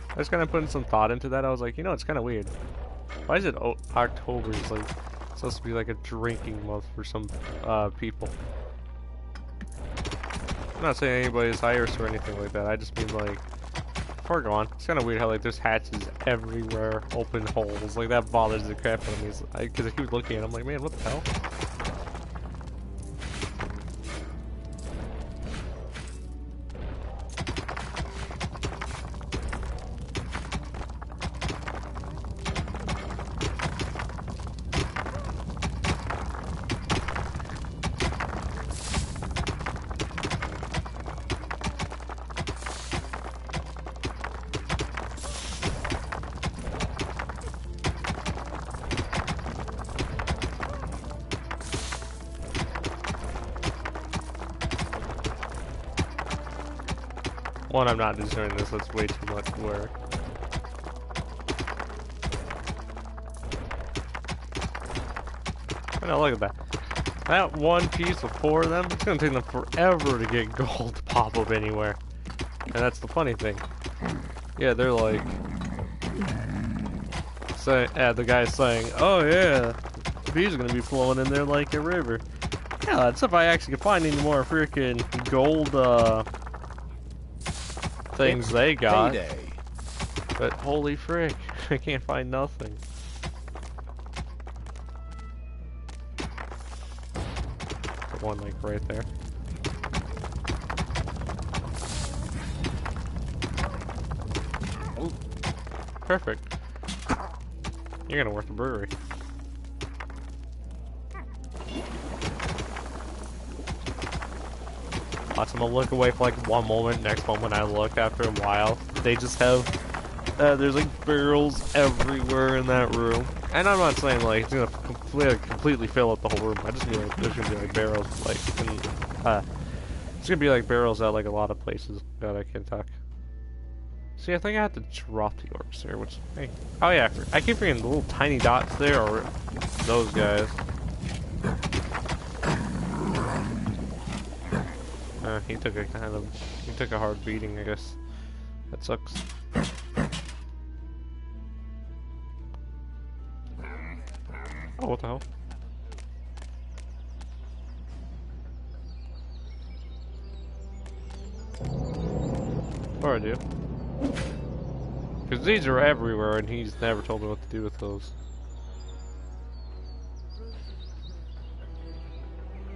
I was kind of putting some thought into that. I was like, you know, it's kind of weird. Why is it October is like supposed to be like a drinking month for some people? I'm not saying anybody's Irish or anything like that. I just mean like, before going, it's kind of weird how like there's hatches everywhere, open holes. Like that bothers the crap out of me. Because I keep looking at it, I'm like, man, what the hell? One, I'm not just doing this, that's way too much work. And look at that. That one piece of 4 of them, it's gonna take them forever to get gold to pop up anywhere. And that's the funny thing. Yeah, they're like saying, the guy's saying, "Oh yeah, he's gonna be flowing in there like a river." Yeah, that's if I actually can find any more freaking gold things It's they got. payday. But holy frick, I can't find nothing. The one like right there. Oh, perfect. You're gonna work the brewery. Watch them look away for like one moment, next moment I look after a while. They just have, there's like barrels everywhere in that room. And I'm not saying like it's gonna completely fill up the whole room. I just mean like there's gonna be like barrels like, it's gonna be like barrels at like a lot of places that I can talk. See, I think I have to drop the orbs there, which, hey. Oh yeah, I keep forgetting the little tiny dots there, or those guys. He took a hard beating, I guess. That sucks. Oh, what the hell? Or I do. Because these are everywhere, and he's never told me what to do with those.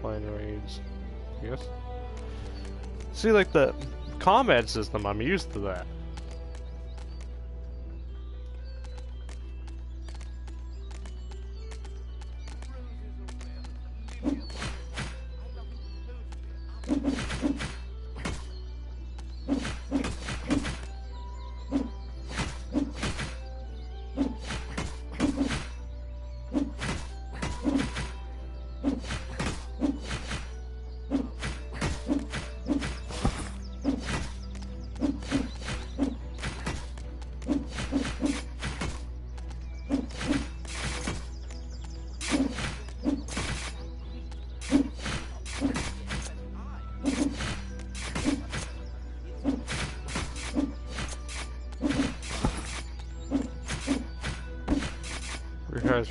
Flying raids. Yes. See, like the combat system, I'm used to that.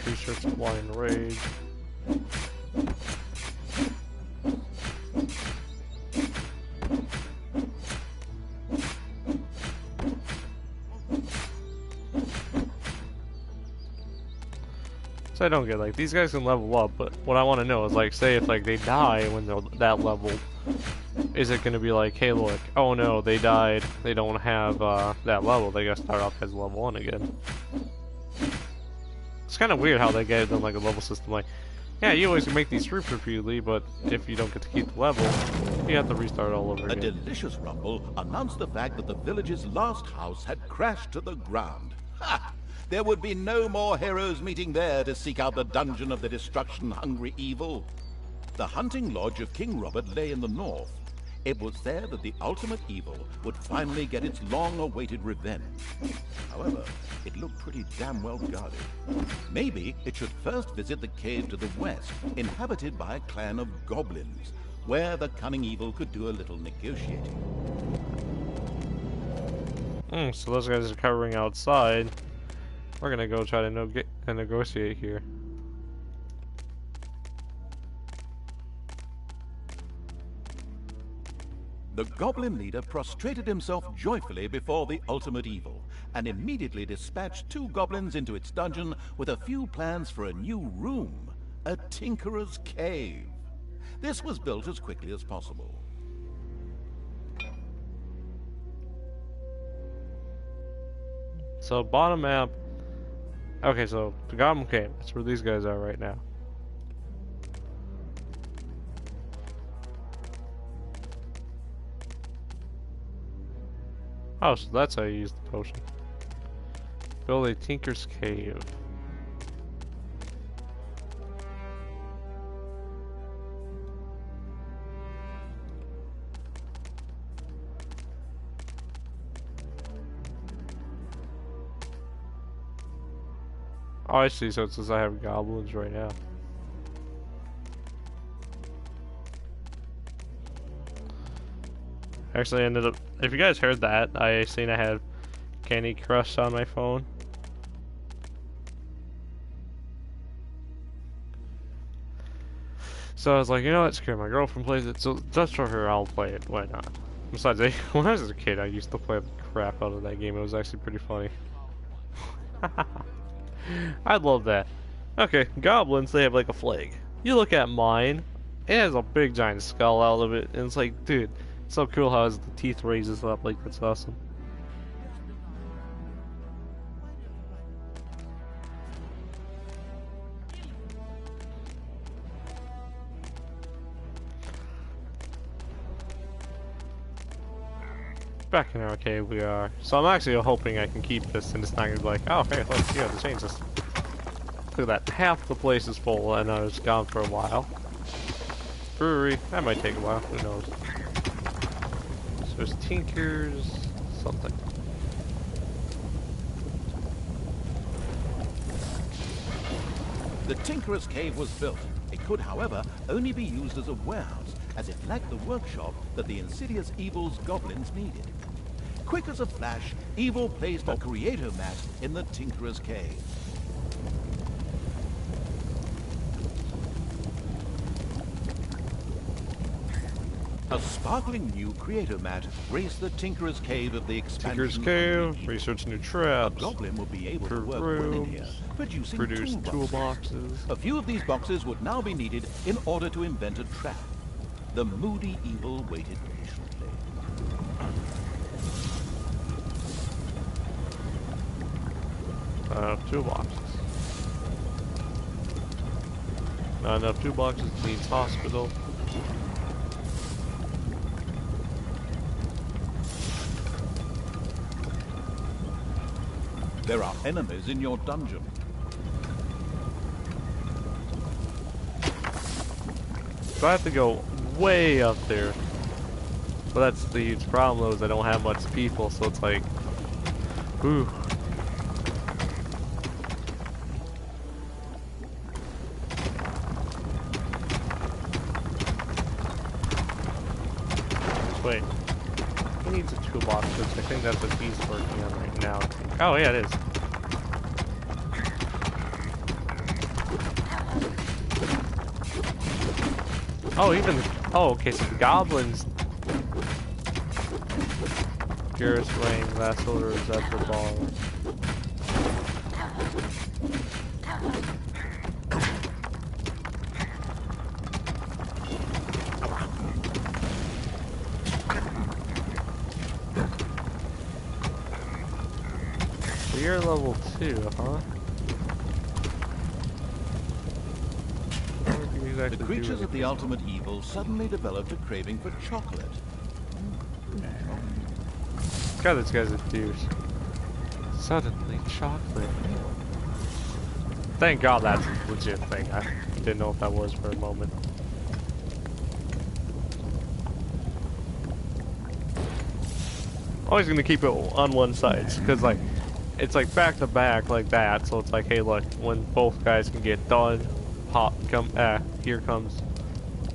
Research Flying Rage. So I don't get, like, these guys can level up, but what I want to know is, like, say if like they die when they're that level, is it going to be like, hey look, oh no, they died, they don't have that level, they gotta start off as level 1 again. It's kind of weird how they gave them like a level system, like, yeah, you always can make these troops repeatedly, but if you don't get to keep the level, you have to restart all over again. A delicious rumble announced the fact that the village's last house had crashed to the ground. Ha! There would be no more heroes meeting there to seek out the dungeon of the destruction-hungry evil. The hunting lodge of King Robert lay in the north. It was there that the ultimate evil would finally get its long-awaited revenge. However, it looked pretty damn well guarded. Maybe it should first visit the cave to the west, inhabited by a clan of goblins, where the cunning evil could do a little negotiating. So those guys are covering outside. We're gonna go try to negotiate here. The goblin leader prostrated himself joyfully before the ultimate evil, and immediately dispatched 2 goblins into its dungeon with a few plans for a new room, a tinkerer's cave. This was built as quickly as possible. So bottom map. Okay, so the Goblin Cave, that's where these guys are right now. Oh, so that's how you use the potion. Build a Tinker's Cave. Oh, I see, so it says I have goblins right now. Actually, I ended up. If you guys heard that, I seen I had Candy Crush on my phone. So I was like, you know what, screw it, my girlfriend plays it, so just for her, I'll play it, why not? Besides, when I was a kid, I used to play the crap out of that game, it was actually pretty funny. I love that. Okay, goblins, they have like a flag. You look at mine, it has a big giant skull out of it, and it's like, dude, it's so cool how the teeth raises up, like, that's awesome. Back in our cave we are. So I'm actually hoping I can keep this and it's not gonna be like, oh hey, look, you have to change this. Look at that, half the place is full and I was gone for a while. Brewery, that might take a while, who knows. So there's Tinker's something. The Tinkerer's Cave was built. It could, however, only be used as a warehouse, as it lacked the workshop that the insidious Evil's goblins needed. Quick as a flash, Evil placed a creator mat in the Tinkerer's Cave. A sparkling new creator mat graced the Tinkerer's Cave of the expansion. Tinker's Cave, research new traps. A goblin would be able to work well in here, producing toolboxes. A few of these boxes would now be needed in order to invent a trap. The moody Evil waited patiently. Toolboxes. Not enough toolboxes, needs hospital. There are enemies in your dungeon. So I have to go way up there. But that's the huge problem though, is I don't have much people, so it's like, ooh. Wait. He needs a toolbox, which I think that's what he's working on right now. Oh yeah, it is. Oh, even... Oh, okay, so the goblins... Purist Rain, Vassal, or Zephyr Ball. So you're level 2, huh? The creatures of the ultimate evil suddenly developed a craving for chocolate. God, this guy's a douche. Suddenly, chocolate. Thank God that's a legit thing. I didn't know if that was for a moment. Always gonna keep it on one side, because like, it's like back to back like that, so it's like, hey look, when both guys can get done, here comes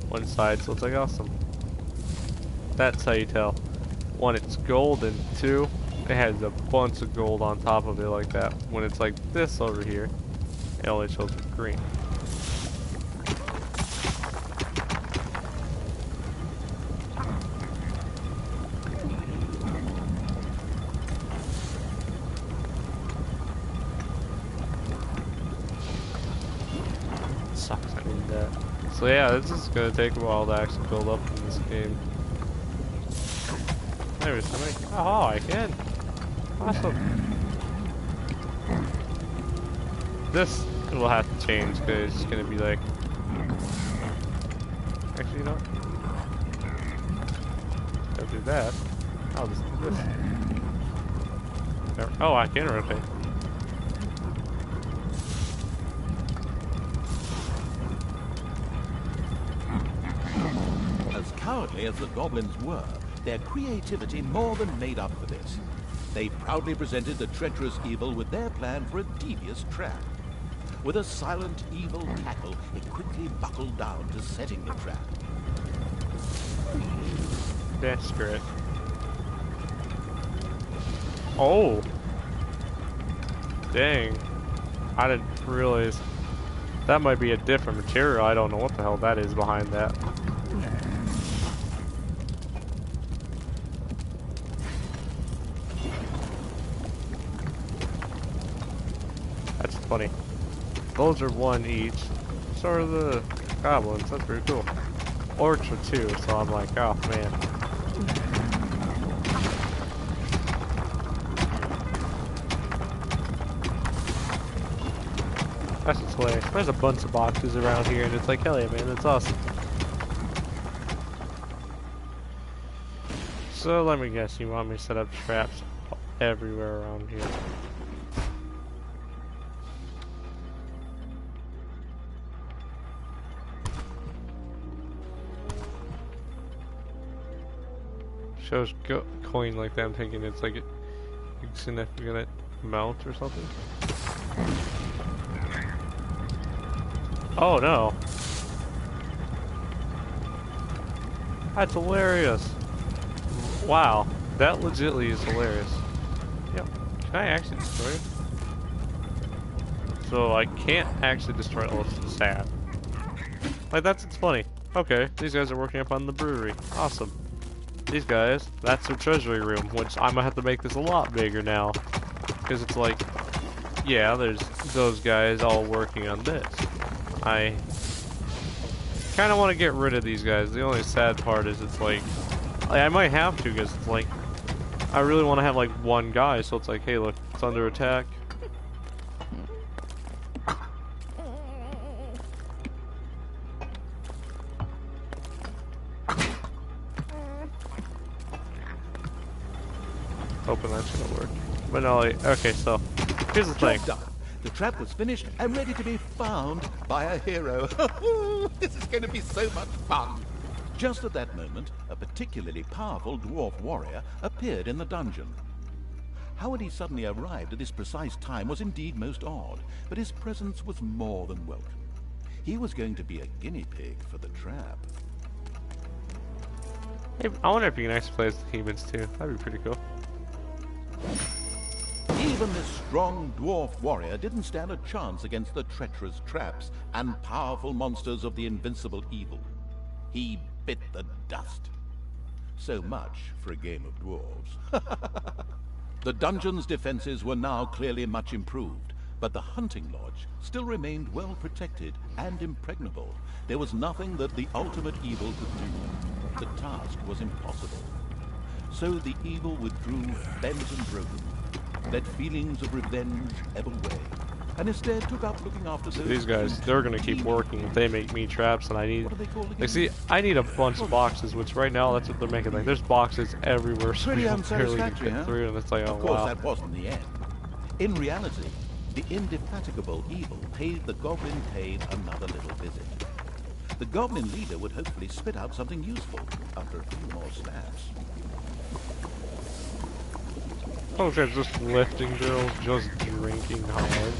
one side, so it's like awesome. That's how you tell. One, it's gold, and two, it has a bunch of gold on top of it like that. When it's like this over here, it only shows green. Sucks, I need that. So yeah, this is gonna take a while to actually build up in this game. There's somebody. Oh, I can. Awesome. This will have to change because it's gonna be like. Actually, no. Don't do that. I'll just do this. There. Oh, I can rotate. As cowardly as the goblins were, their creativity more than made up for this. They proudly presented the treacherous evil with their plan for a devious trap. With a silent, evil cackle, it quickly buckled down to setting the trap. Desperate. Oh! Dang. I didn't realize. That might be a different material. I don't know what the hell that is behind that. That's funny. Those are 1 each. So are the goblins. That's pretty cool. Orcs are 2, so I'm like, oh man. That's just hilarious. There's a bunch of boxes around here, and it's like, hell yeah, man, that's awesome. So let me guess, you want me to set up traps everywhere around here? Shows coin like that. I'm thinking it's like a significant amount or something. Oh no! That's hilarious. Wow, that legitly is hilarious. Yep. Can I actually destroy it? So I can't actually destroy it. Oh, it's sad. Like it's funny. Okay, these guys are working up on the brewery. Awesome. These guys, that's their treasury room, which I'm gonna have to make this a lot bigger now. Because it's like, yeah, there's those guys all working on this. I kind of want to get rid of these guys. The only sad part is it's like I might have to, because it's like, I really want to have like 1 guy, so it's like, hey look, it's under attack. Hoping that's gonna work. But no, okay, so here's the thing. Job done. The trap was finished and ready to be found by a hero. This is going to be so much fun. Just at that moment, a particularly powerful dwarf warrior appeared in the dungeon. How had he suddenly arrived at this precise time was indeed most odd, but his presence was more than welcome. He was going to be a guinea pig for the trap. Hey, I wonder if you can actually play as the humans too. That'd be pretty cool. Even this strong dwarf warrior didn't stand a chance against the treacherous traps and powerful monsters of the invincible evil. He bit the dust. So much for a game of dwarves. The dungeon's defenses were now clearly much improved, but the hunting lodge still remained well protected and impregnable. There was nothing that the ultimate evil could do. The task was impossible. So the evil withdrew bent and broken, let feelings of revenge ebb away, and instead took up looking after these guys. They're gonna keep working if they make me traps, and I need. Like, see, I need a bunch of boxes, which right now that's what they're making. Like, there's boxes everywhere, so Pretty we barely unsatisfactory, get huh? through, and it's like, oh Of course, wow. that wasn't the end. In reality, the indefatigable evil paid the goblin cave another little visit. The goblin leader would hopefully spit out something useful after a few more stabs. Oh, okay, just lifting girls, just drinking hard.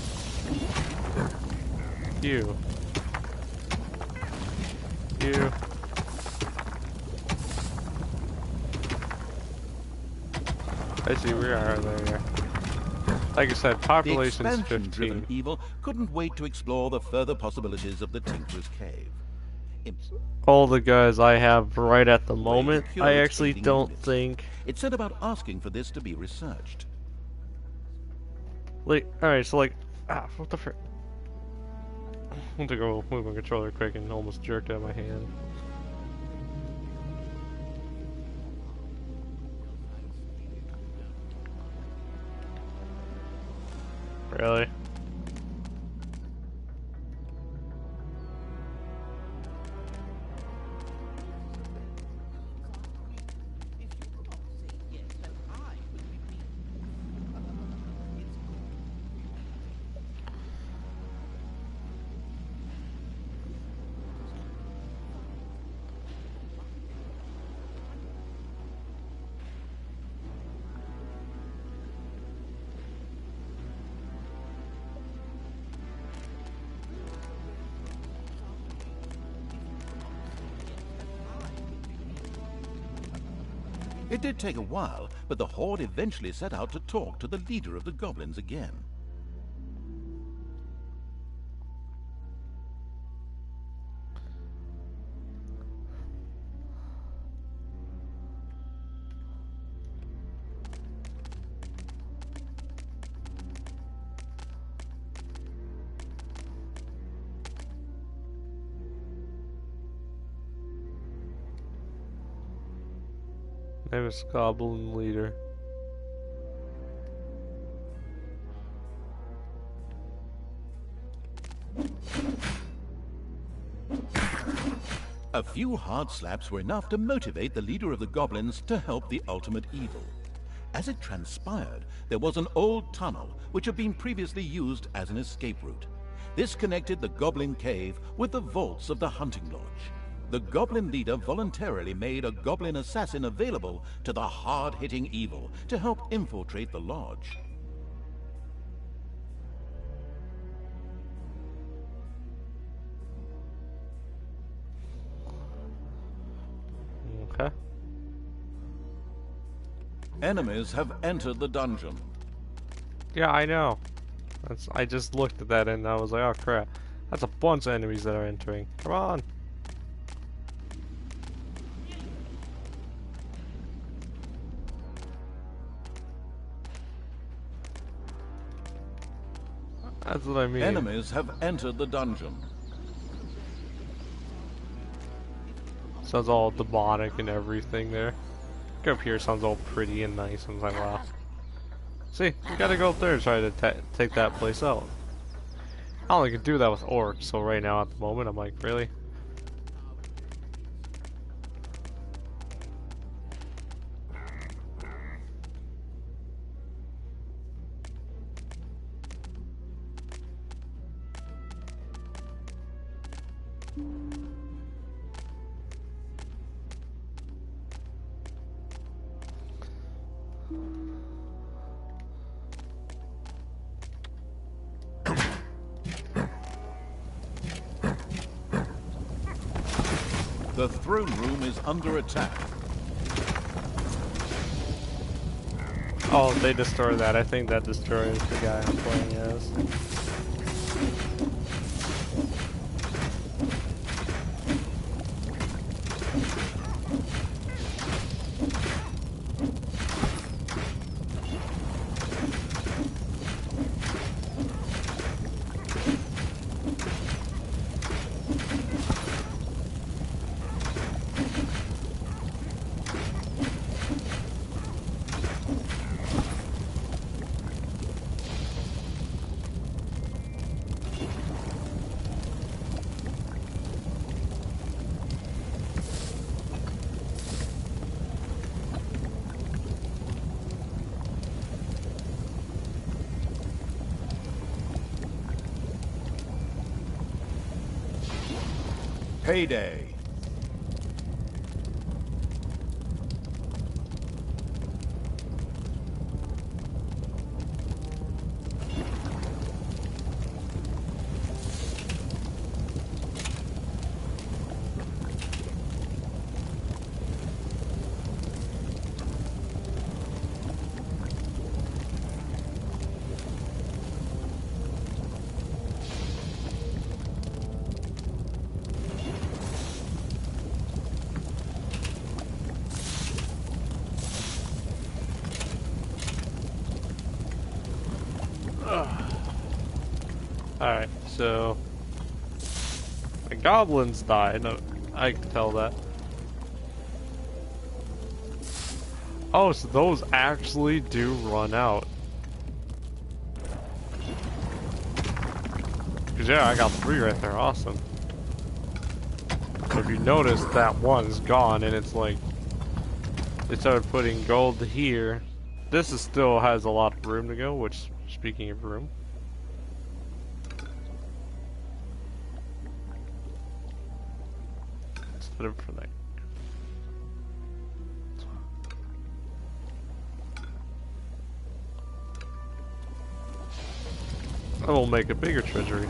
You. I see, we are there. Like I said, population's The 15. expansion-driven evil couldn't wait to explore the further possibilities of the Tinker's Cave. All the guys I have right at the moment, Cure I its actually fading don't units. think... It set about asking for this to be researched. Like, alright, so like... Ah, what the frick? I want to go move my controller quick and almost jerked out my hand. Really? It did take a while, but the Horde eventually set out to talk to the leader of the goblins again. Name is Goblin Leader. A few hard slaps were enough to motivate the leader of the goblins to help the ultimate evil. As it transpired, there was an old tunnel which had been previously used as an escape route. This connected the Goblin Cave with the vaults of the Hunting Lodge. The Goblin leader voluntarily made a Goblin assassin available to the hard-hitting evil to help infiltrate the lodge. Okay. Enemies have entered the dungeon. Yeah, I know. I just looked at that and I was like, oh crap. That's a bunch of enemies that are entering. Come on. That's what I mean. Enemies have entered the dungeon. Sounds all demonic and everything there. Go up here, sounds all pretty and nice. And like, wow. See, you gotta go up there and try to take that place out. I only can do that with orcs, so right now at the moment I'm like, really? The throne room is under attack. Oh, they destroyed that. I think that destroys the guy I'm playing as. Payday. Alright, so the goblins died. No, I can tell that. Oh, so those actually do run out. Cause yeah, I got 3 right there. Awesome. So if you notice, that one's gone, and it's like they started putting gold here. This is still has a lot of room to go. Which, speaking of room. Put it for that. I will make a bigger treasury.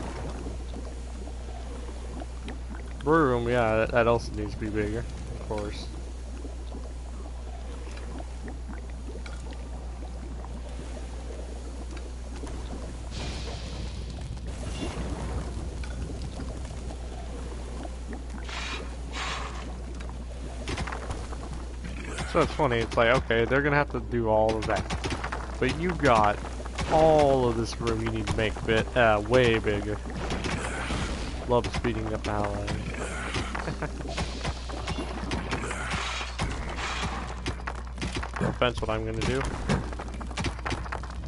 Brew room, yeah, that also needs to be bigger, of course. So it's funny, it's like, okay, they're gonna have to do all of that. But you got all of this room you need to make way bigger. Love speeding up the hell out of it. self-defense what I'm gonna do.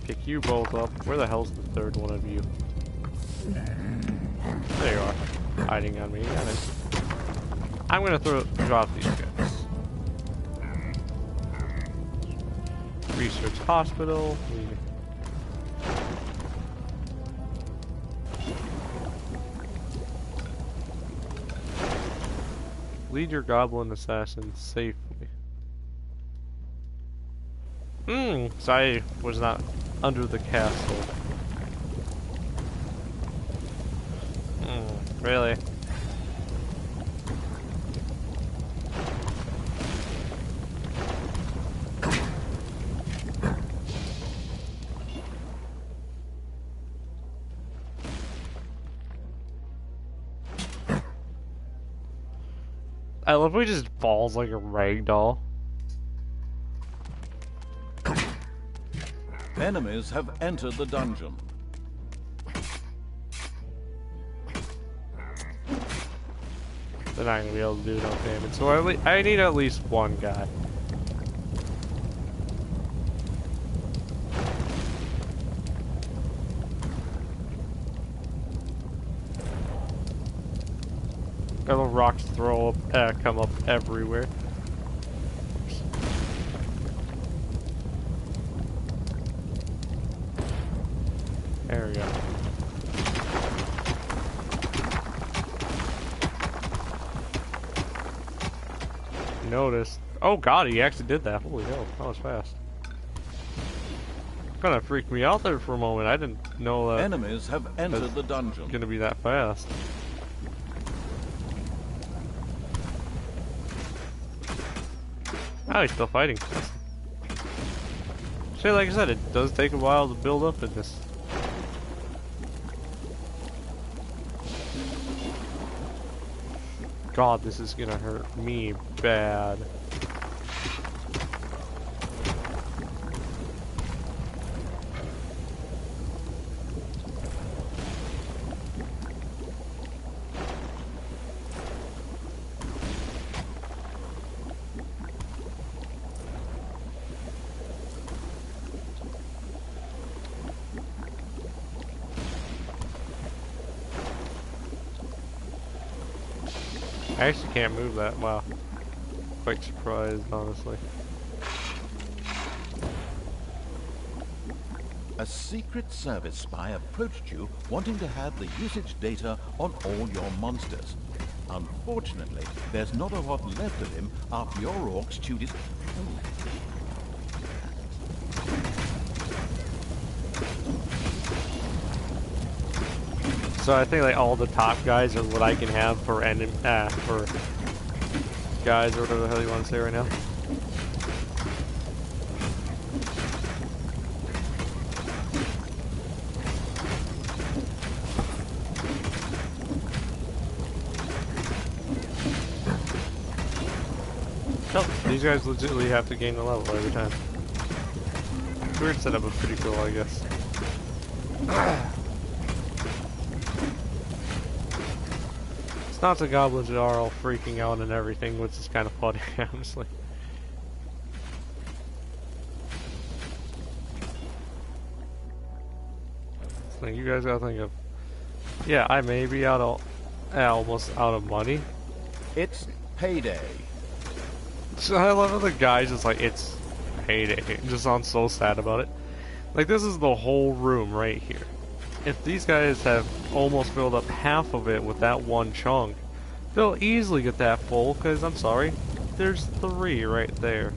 Pick you both up. Where the hell's the third one of you? There you are. Hiding on me. Got it. I'm gonna drop these guys. Research hospital. Lead your goblin assassins safely. So I was not under the castle. Really? I love when he just falls like a rag doll. Enemies have entered the dungeon. They're not gonna be able to do no damage. So I need at least one guy. The rocks come up everywhere. There we go. Noticed. Oh god, he actually did that. Holy hell, that was fast. Kind of freaked me out there for a moment. I didn't know that. Enemies have entered the dungeon. Gonna be that fast. Oh, he's still fighting. So, like I said, it does take a while to build up in this. God, this is gonna hurt me bad. I actually can't move that. Wow. Quite surprised, honestly. A Secret Service spy approached you wanting to have the usage data on all your monsters. Unfortunately, there's not a lot left of him after your orcs chewed his... So I think like all the top guys are what I can have for for guys or whatever the hell you want to say right now. Oh, these guys legitimately have to gain the level every time. Weird setup, but pretty cool, I guess. It's not the goblins that are all freaking out and everything, which is kind of funny, honestly. So you guys gotta think of... Yeah, I may be almost out of money. It's payday. So I love how the guy's just like, it's payday. It just sounds so sad about it. Like, this is the whole room right here. If these guys have almost filled up half of it with that one chunk, they'll easily get that full, because, I'm sorry, there's 3 right there.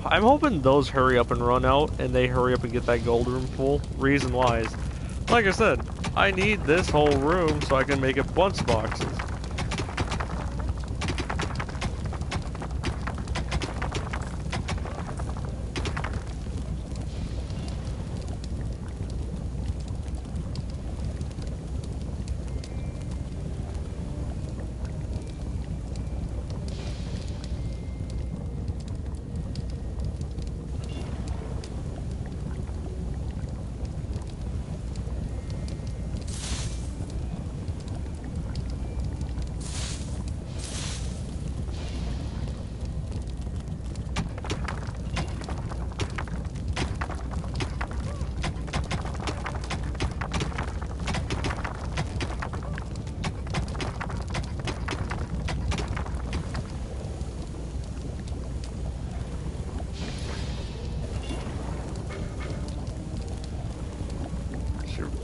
I'm hoping those hurry up and run out, and they hurry up and get that gold room full. Reason why is, like I said, I need this whole room so I can make it bunch boxes.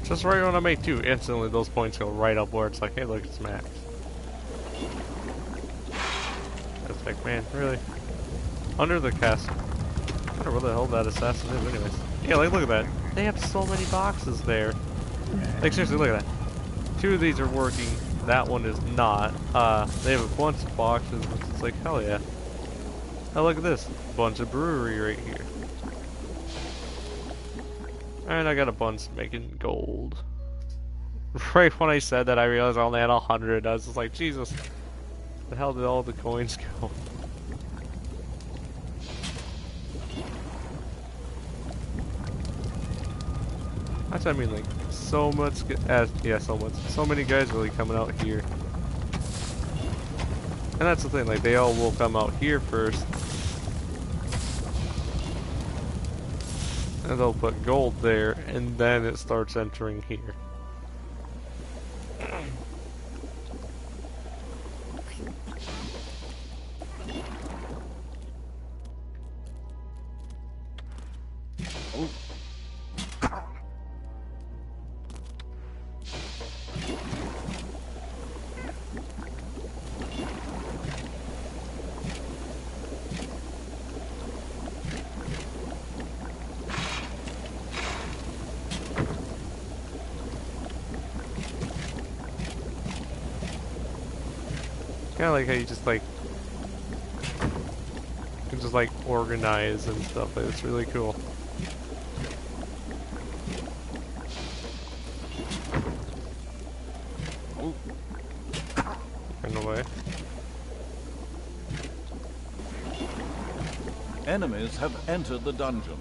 Just right when I make 2, instantly those points go right up where it's like, hey, look, it's max. It's like, man, really? Under the castle. I wonder where the hell that assassin is anyways. Yeah, like, look at that. They have so many boxes there. Like, seriously, look at that. 2 of these are working. That one is not. They have a bunch of boxes, which is like, hell yeah. Oh, look at this. Bunch of brewery right here. And I got a bunch making gold. Right when I said that, I realized I only had 100. I was just like, Jesus. Where the hell did all the coins go? That's what I mean, like, so much, yeah, so much. So many guys really coming out here. And that's the thing, like, they all will come out here first. And they'll put gold there, and then it starts entering here. Oh. Kind of like how you just like can just like organize and stuff. It's really cool. Oh. In a way. Enemies have entered the dungeon.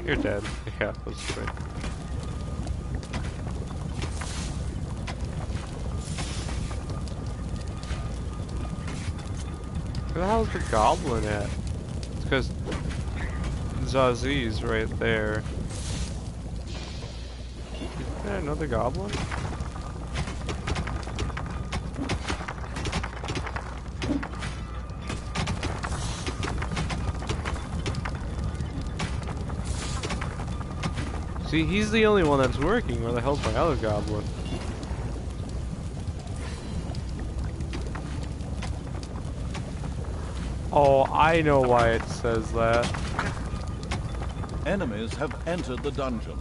You're dead. Yeah, that's right. Where the hell's the goblin at? It's because Zazi's right there. Is there another goblin? See, he's the only one that's working. Where the hell's my other goblin? Oh, I know why it says that. Enemies have entered the dungeon.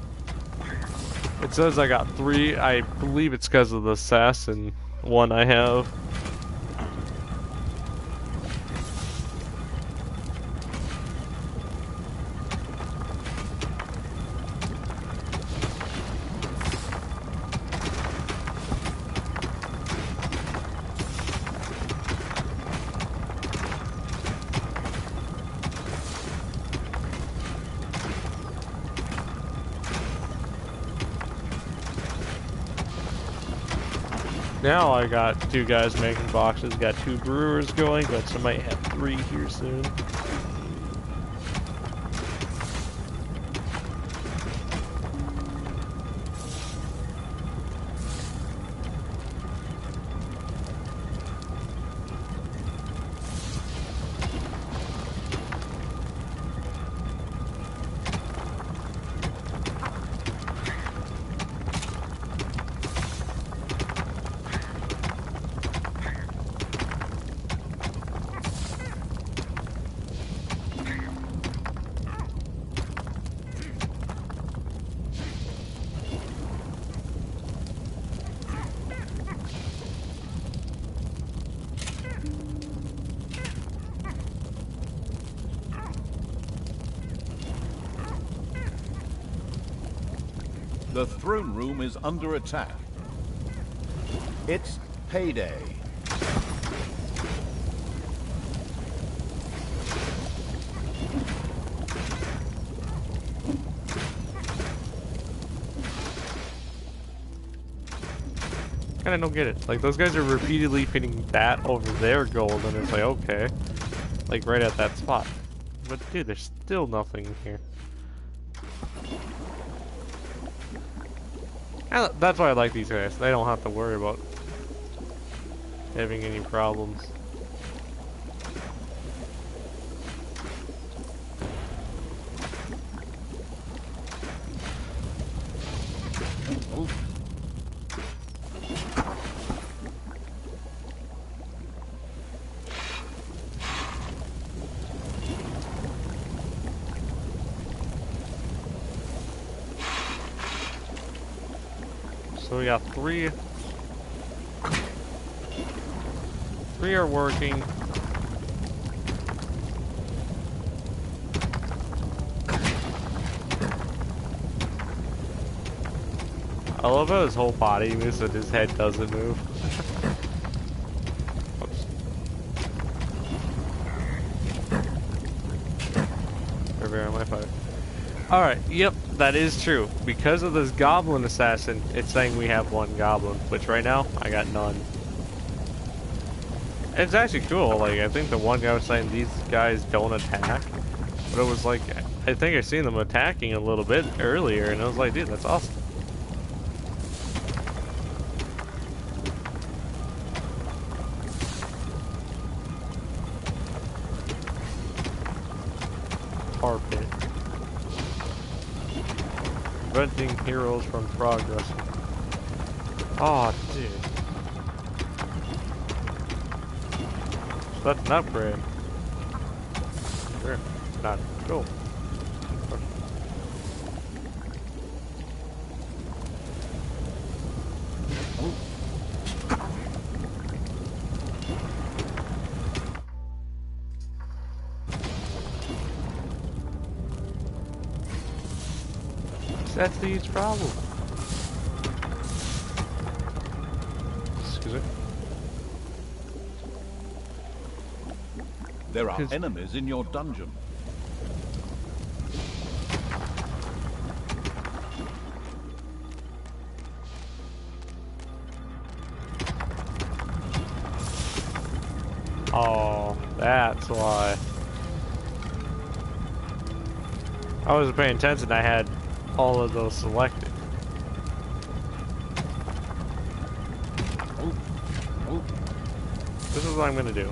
It says I got 3. I believe it's because of the assassin one I have. Now I got 2 guys making boxes, got 2 brewers going, but I might have 3 here soon. The throne room is under attack. It's payday. Kinda don't get it. Like, those guys are repeatedly feeding that over their gold, and it's like, okay. Like, right at that spot. But dude, there's still nothing here. And that's why I like these guys. They don't have to worry about having any problems. So we got three. Three are working. I love how his whole body moves, but his head doesn't move. Oops. Over on my phone. Alright, yep, that is true. Because of this goblin assassin, it's saying we have one goblin, which right now, I got none. It's actually cool, like, I think the one guy was saying these guys don't attack, but it was like, I think I seen them attacking a little bit earlier, and I was like, dude, that's awesome. Tar pit. Preventing heroes from progressing. Oh, dude. So that's an upgrade. Sure. Not cool. That's the huge problem. Excuse me. There are enemies in your dungeon. Oh, that's why. I wasn't paying attention. I had all of those selected. This is what I'm gonna do.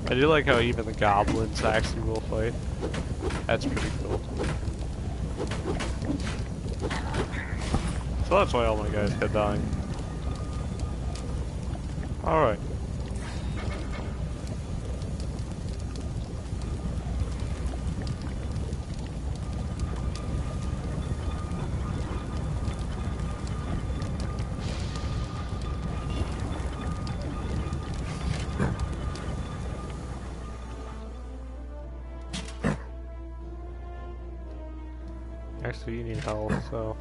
I do like how even the goblins actually will fight. That's pretty cool. So that's why all my guys kept dying. Alright. Actually, you need health, so...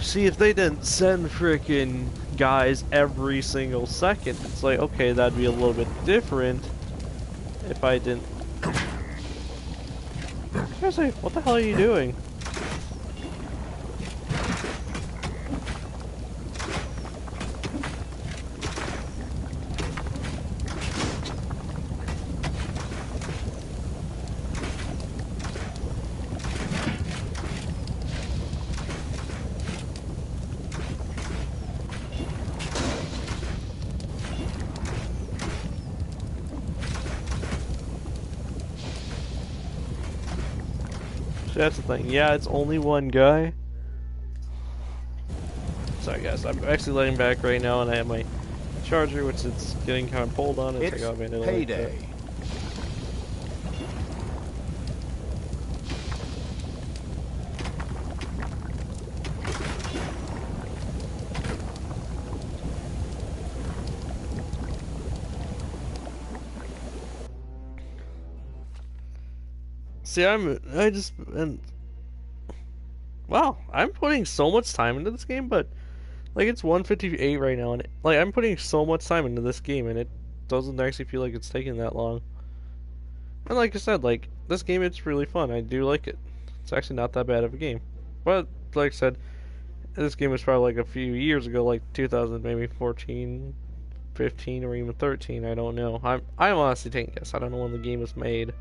See, if they didn't send frickin' guys every single second, it's like, okay, that'd be a little bit different if I didn't... Seriously, what the hell are you doing? That's the thing. Yeah, it's only one guy. Sorry guys, I'm actually laying back right now and I have my charger, which it's getting kind of pulled on. It's payday. See, wow, I'm putting so much time into this game, but like it's 1:58 right now, and like I'm putting so much time into this game, and it doesn't actually feel like it's taking that long. And like I said, like this game, it's really fun. I do like it. It's actually not that bad of a game, but like I said, this game was probably like a few years ago, like 2000, maybe 14, 15, or even 13. I don't know. I'm honestly taking a guess. I don't know when the game was made.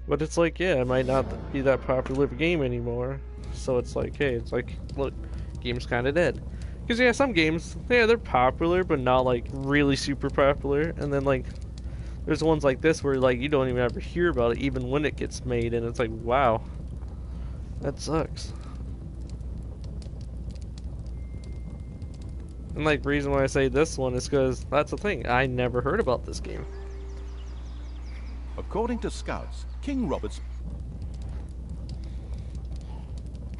But it's like, yeah, it might not be that popular of a game anymore. So it's like, hey, it's like, look, game's kind of dead. Because, yeah, some games, yeah, they're popular, but not, like, really super popular. And then, like, there's ones like this where, like, you don't even ever hear about it, even when it gets made. And it's like, wow, that sucks. And, like, the reason why I say this one is because that's the thing. I never heard about this game. According to scouts, King Robert's...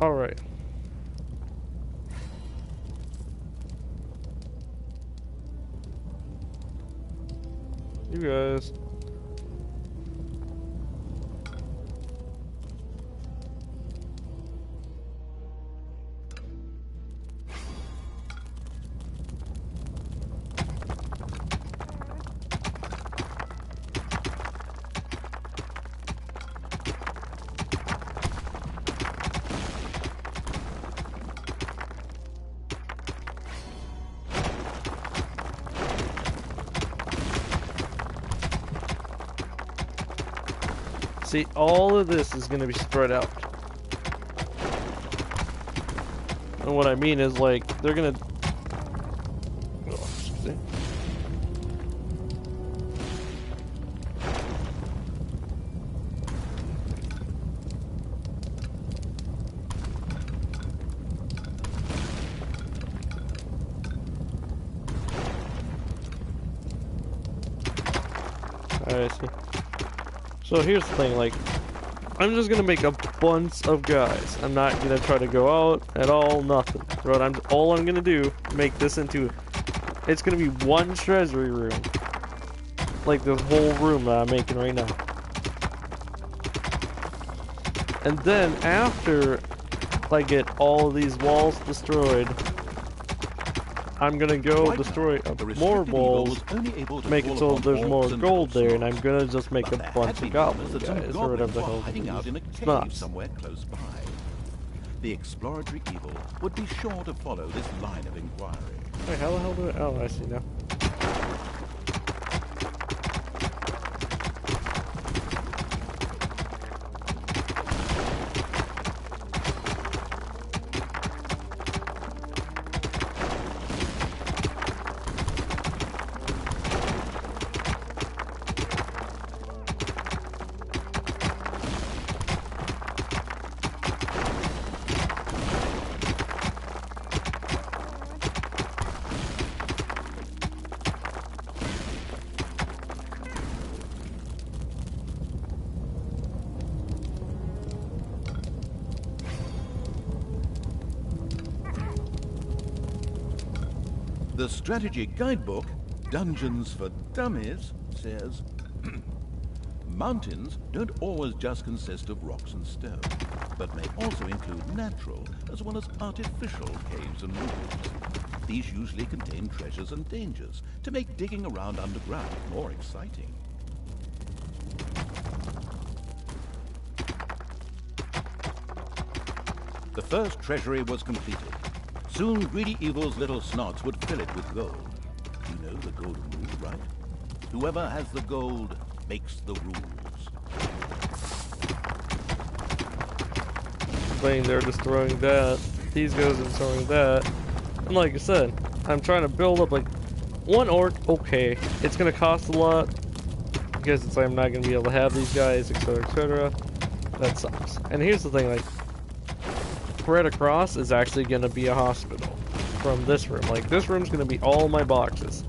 Alright. You guys. See, all of this is going to be spread out. And what I mean is, like, they're going to... Oh, see? Alright, see. So here's the thing, like, I'm just gonna make a bunch of guys. I'm not gonna try to go out at all, nothing. But all I'm gonna do, make this into, it's gonna be one treasury room. Like this whole room that I'm making right now. And then after I get all of these walls destroyed, I'm gonna go destroy more walls, make it so there's more gold there, and I'm gonna just make a bunch of goblin guys, or whatever the hell hiding out in a cave snobs. somewhere close by. The exploratory evil would be sure to follow this line of inquiry. Wait, how the hell do I... Oh, I see now. The strategy guidebook, Dungeons for Dummies, says, mountains don't always just consist of rocks and stone, but may also include natural as well as artificial caves and rooms. These usually contain treasures and dangers to make digging around underground more exciting. The first treasury was completed. Soon greedy evil's little snots would fill it with gold. You know the golden rule, right? Whoever has the gold makes the rules. Playing there destroying that. These guys are destroying that. And like I said, I'm trying to build up like one orc, okay. It's gonna cost a lot. Because it's like I'm not gonna be able to have these guys, etc, etc. That sucks. And here's the thing, like, right across is actually gonna be a hospital from this room. Like, this room's gonna be all my boxes.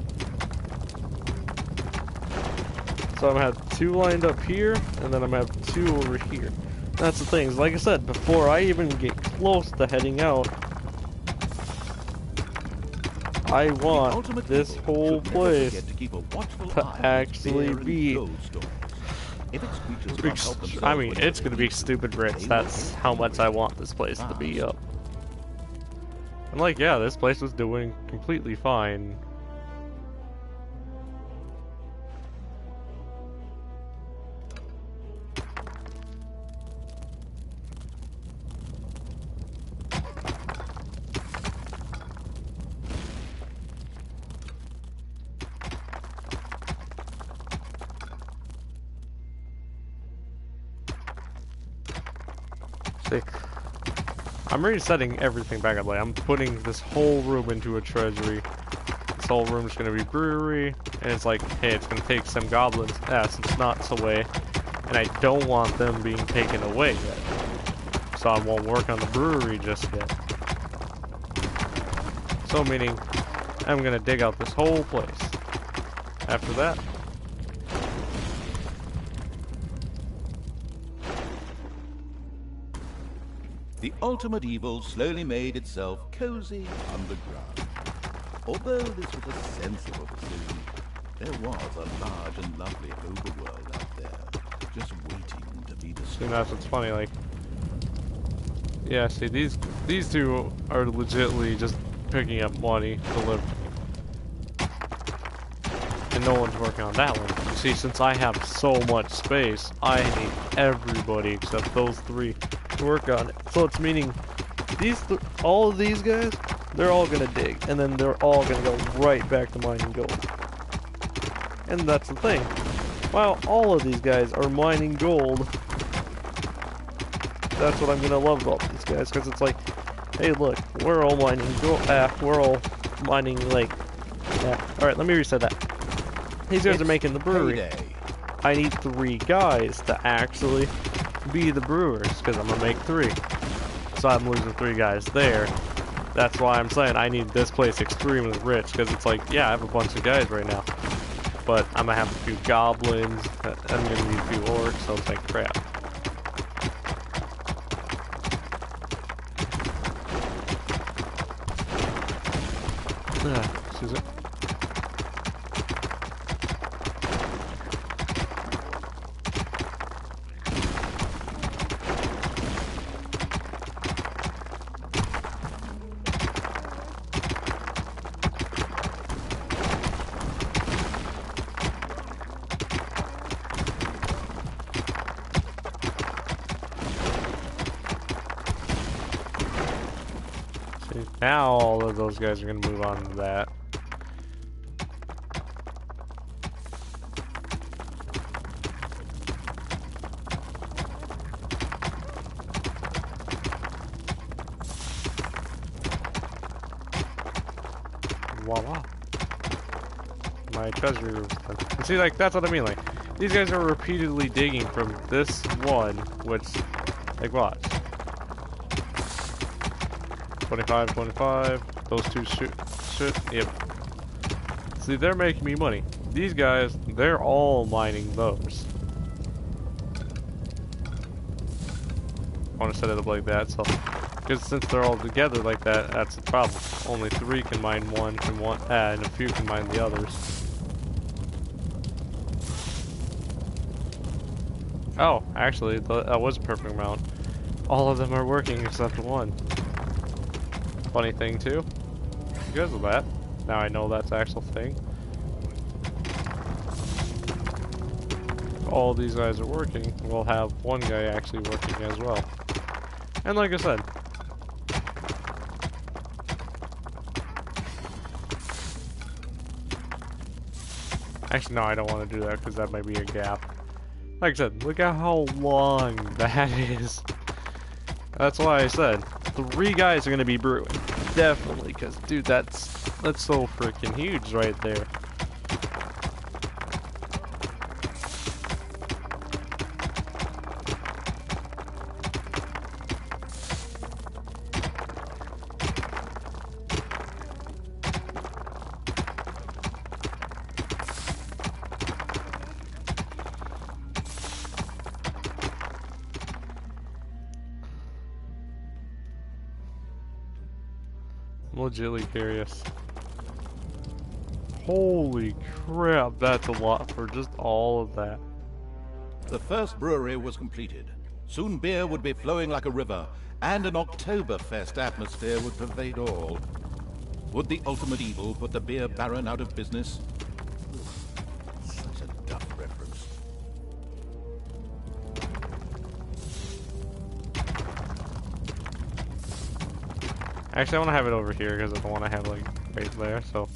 So I'm gonna have 2 lined up here, and then I'm gonna have 2 over here. That's the thing, is like I said, before I even get close to heading out, I want this whole place to actually be... I mean, it's gonna be stupid rich. That's how much I want this place to be up. And like, yeah, this place was doing completely fine. See, I'm resetting everything back up. Like, I'm putting this whole room into a treasury. This whole room's gonna be brewery, and it's like, hey, it's gonna take some goblins' nuts away, and I don't want them being taken away yet. So I won't work on the brewery just yet. So meaning, I'm gonna dig out this whole place. After that, the ultimate evil slowly made itself cozy underground. Although this was a sensible decision, there was a large and lovely overworld out there, just waiting to be discovered. and that's what's funny, like, yeah, see, these 2 are legitimately just picking up money to live. And no one's working on that one. See, since I have so much space, I need everybody except those 3 to work on it. So it's meaning all of these guys, they're all gonna dig, and then they're all gonna go right back to mining gold. And that's the thing. While all of these guys are mining gold, that's what I'm gonna love about these guys, because it's like, hey, look, we're all mining gold. We're all mining, like, alright, let me reset that. These guys are making the brewery. Payday. I need 3 guys to actually be the brewers, because I'm gonna make 3. So I'm losing 3 guys there. That's why I'm saying I need this place extremely rich, because it's like, yeah, I have a bunch of guys right now, but I'm gonna have a few goblins, I'm gonna need a few orcs, so it's like, crap. Excuse me. Now all of those guys are going to move on to that. Voila. My treasury room's done. And see, like, that's what I mean, like, these guys are repeatedly digging from this one, which, like, watch. 25, 25, those 2 shoot, yep. See, they're making me money. These guys, they're all mining those. I want to set it up like that, so, because since they're all together like that, that's the problem. Only 3 can mine one, and a few can mine the others. Oh, actually, that was a perfect amount. All of them are working except one. Funny thing too, because of that, now I know that's the actual thing. If all these guys are working, we'll have one guy actually working as well. And like I said, actually no, I don't want to do that because that might be a gap. Like I said, look at how long that is. That's why I said 3 guys are gonna be brewing, definitely. Because dude, that's so freaking huge right there. I'm legitimately curious. Holy crap, that's a lot for just all of that. The first brewery was completed. Soon beer would be flowing like a river, and an Oktoberfest atmosphere would pervade all. Would the ultimate evil put the beer baron out of business? Such a duff reference. Actually, I want to have it over here because I don't want to have like right there, so.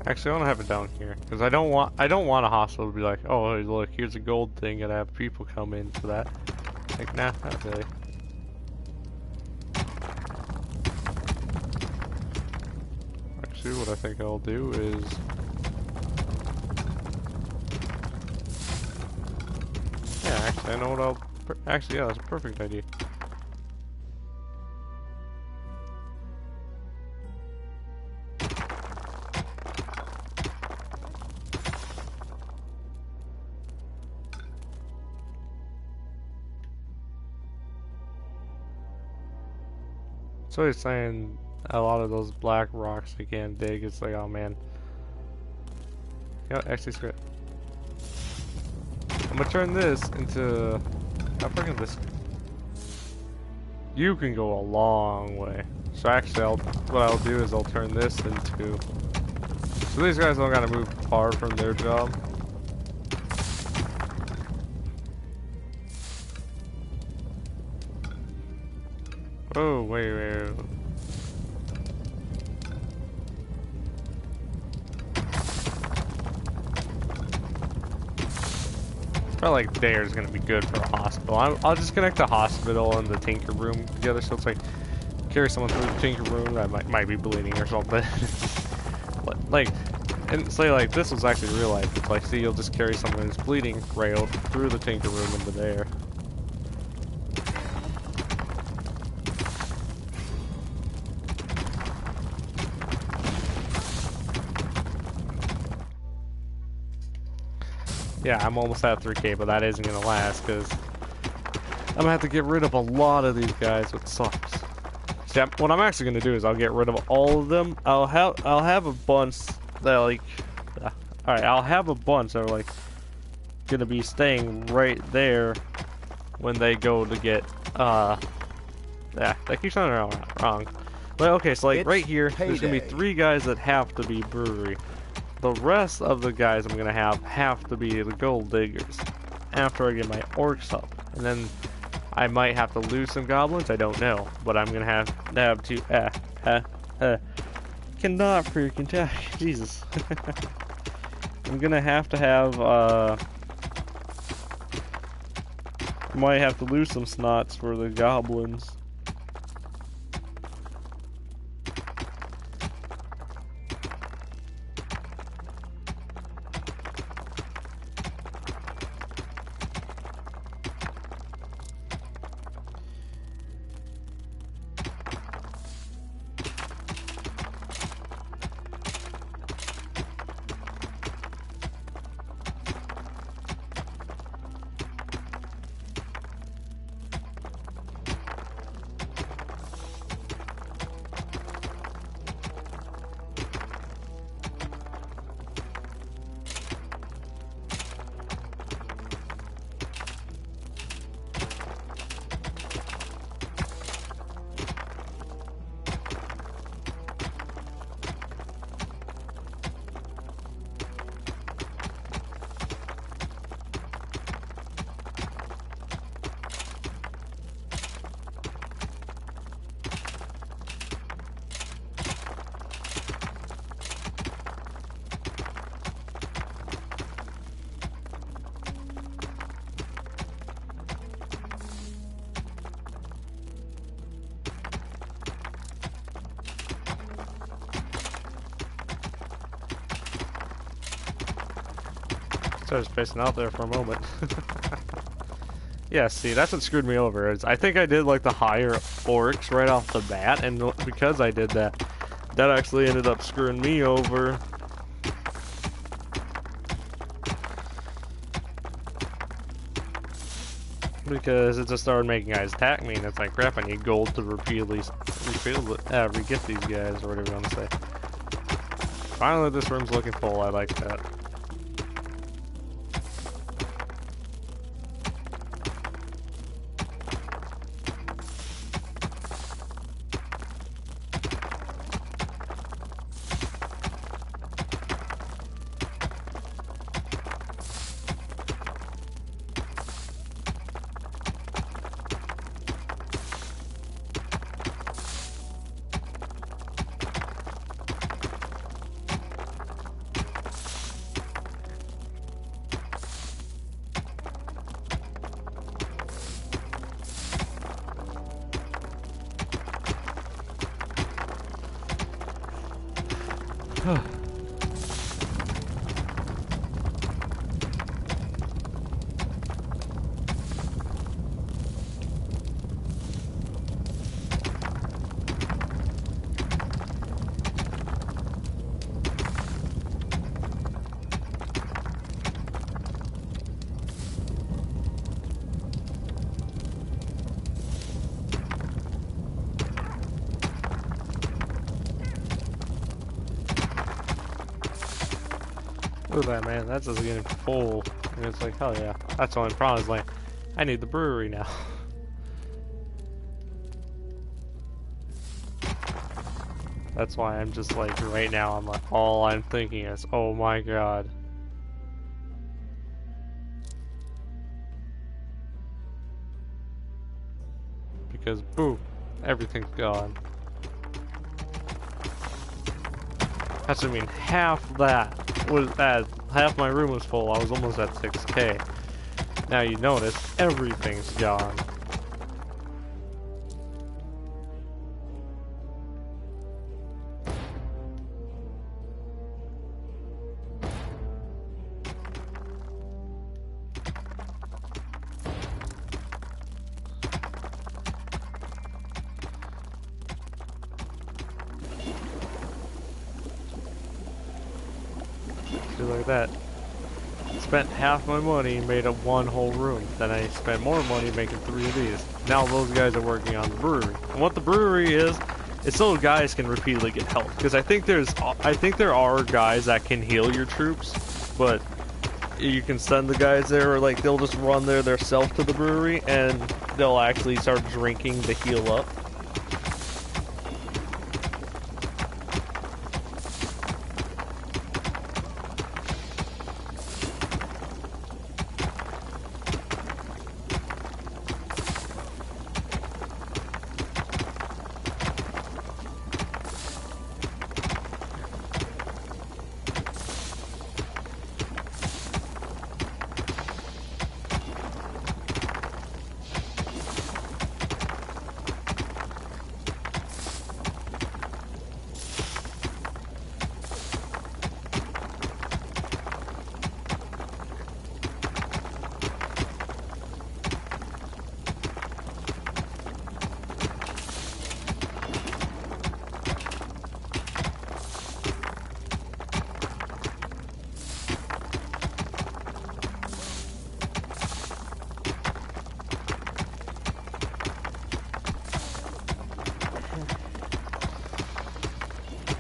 Actually, I want to have it down here because I don't want a hospital to be like, oh, hey, look, here's a gold thing, and I have people come in for that. Like, nah, not really. Actually, what I think I'll do is, yeah, actually, I know what I'll. Actually, yeah, that's a perfect idea. So he's saying a lot of those black rocks they can't dig. It's like, oh man. You know, actually, screw it. I'm gonna turn this into. How far can this? You can go a long way. So actually, what I'll do is I'll turn this into. So these guys don't gotta move far from their job. Oh, wait. Felt like there is gonna be good for a hospital. I'll just connect the hospital and the tinker room together, so it's like carry someone through the tinker room that might be bleeding or something. Like, and say like this was actually real life. It's like, see, you'll just carry someone who's bleeding right out through the tinker room into there. Yeah, I'm almost at 3K, but that isn't gonna last because I'm gonna have to get rid of a lot of these guys, which sucks. See, what I'm actually gonna do is I'll get rid of all of them. I'll have a bunch that like, all right, I'll have a bunch that are like gonna be staying right there when they go to get yeah, that keeps sounding wrong. But okay, so like It's right here, there's gonna be payday. 3 guys that have to be brewery. The rest of the guys I'm gonna have to be the gold diggers after I get my orcs up, and then I might have to lose some goblins. I don't know, but I'm gonna have to cannot freaking tell. Jesus, I'm gonna have might have to lose some snots for the goblins. So I was spacing out there for a moment. Yeah, see, that's what screwed me over. Is I think I did like the higher orcs right off the bat, and because I did that, that actually ended up screwing me over. Because it just started making guys attack me, and it's like, crap, I need gold to repeatedly re-get these guys, or whatever you want to say. Finally, this room's looking full. I like that. Look at that, man. That's just getting full. And it's like, hell yeah. That's the only problem is like, I need the brewery now. That's why I'm just like, right now, I'm like, all I'm thinking is, oh my god. Because, boom, everything's gone. That's what I mean, half that was half my room was full. I was almost at 6K. Now you notice everything's gone. Like that. Spent half my money, made up one whole room. Then I spent more money making 3 of these. Now those guys are working on the brewery. And what the brewery is so guys can repeatedly get help. Because I think there are guys that can heal your troops, but you can send the guys there, or like they'll just run there themselves to the brewery, and they'll actually start drinking to heal up.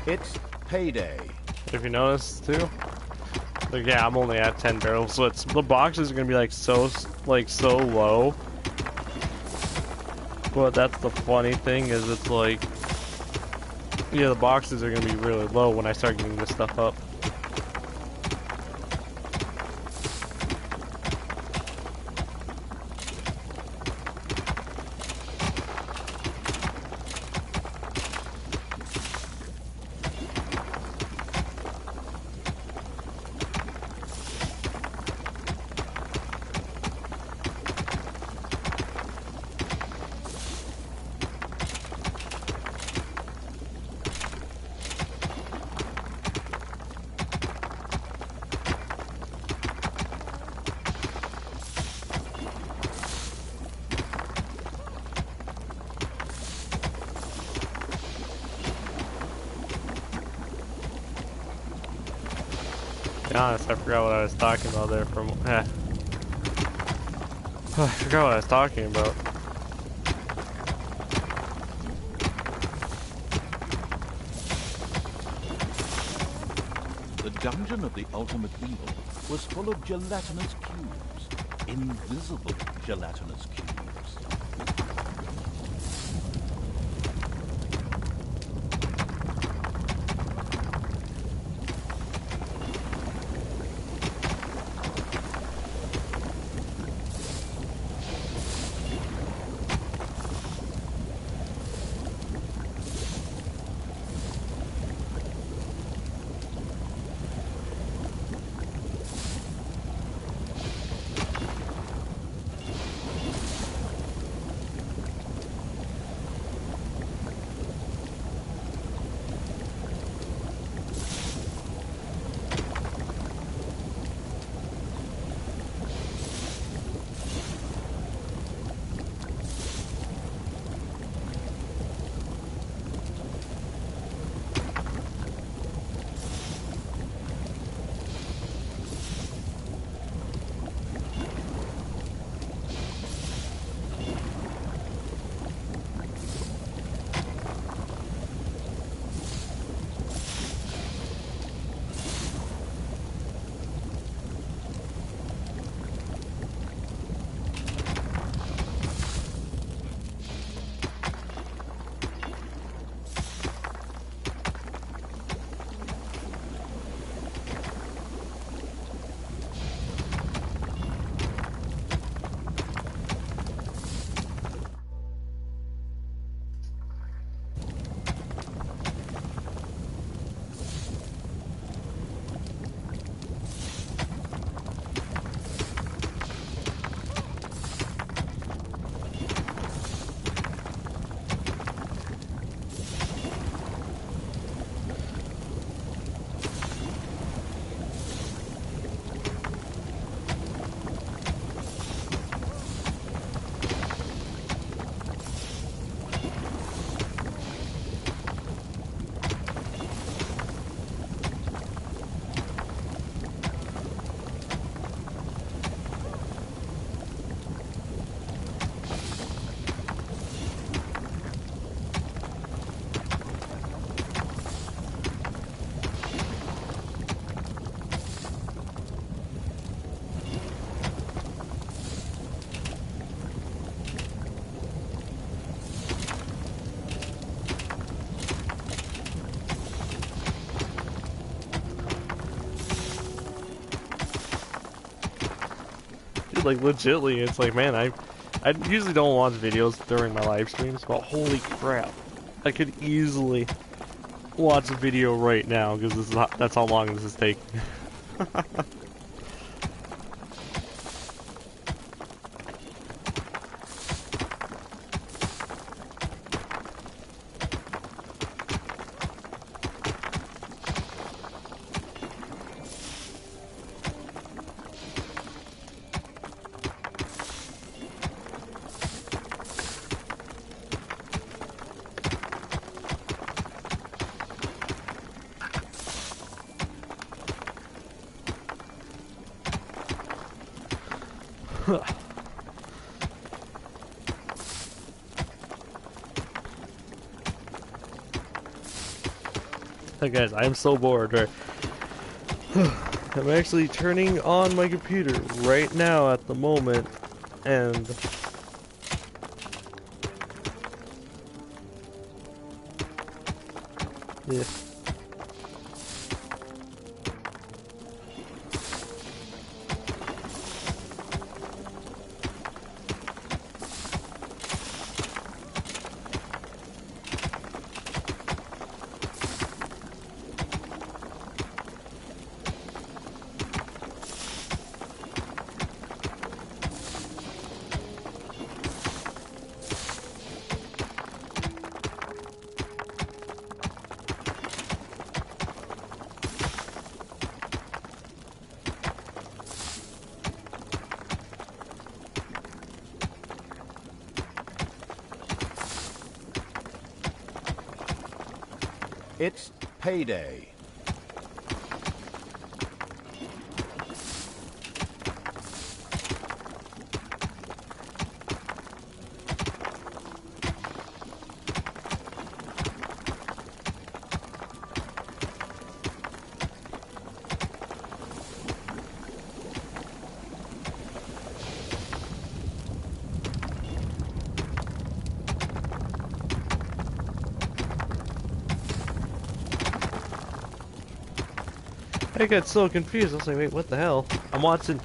It's payday. If you notice too, like yeah, I'm only at 10 barrels, so it's the boxes are gonna be like so low. But that's the funny thing is it's like, yeah, the boxes are gonna be really low when I start getting this stuff up. To be honest, I forgot what I was talking about there from. I forgot what I was talking about. The dungeon of the ultimate evil was full of gelatinous cubes. Invisible gelatinous cubes. Like legitly, it's like, man, I usually don't watch videos during my live streams, but holy crap, I could easily watch a video right now because this is that's how long this is taking. Hey guys, I am so bored. Right? I'm actually turning on my computer right now at the moment, and yeah. It's payday. I got so confused. I was like, wait, what the hell? I'm watching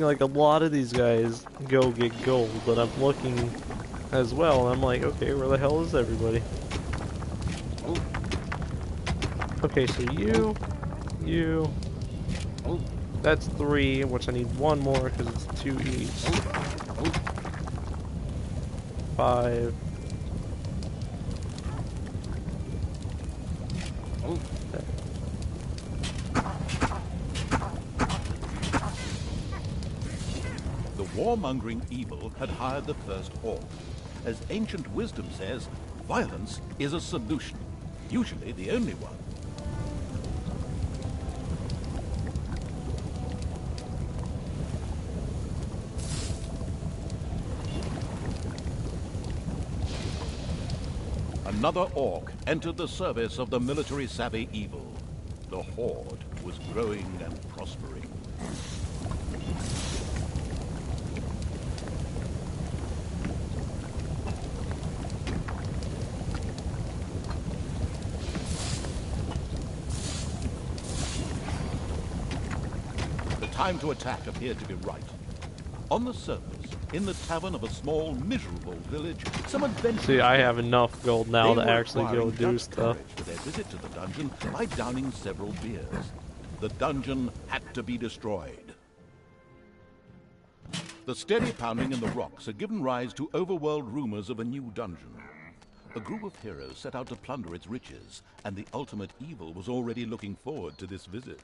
like a lot of these guys go get gold, but I'm looking as well, and I'm like, okay, where the hell is everybody? Okay, so you, that's 3, which I need 1 more because it's 2 each. 5. The warmongering evil had hired the first orc. As ancient wisdom says, violence is a solution, usually the only one. Another orc entered the service of the military-savvy evil. The horde was growing and prospering. The time to attack appeared to be right. On the surface, in the tavern of a small, miserable village, some adventurers... See, I have enough gold now to actually go acquiring do Dutch stuff. courage for their visit to the dungeon by downing several beers. The dungeon had to be destroyed. The steady pounding in the rocks had given rise to overworld rumors of a new dungeon. A group of heroes set out to plunder its riches, and the ultimate evil was already looking forward to this visit.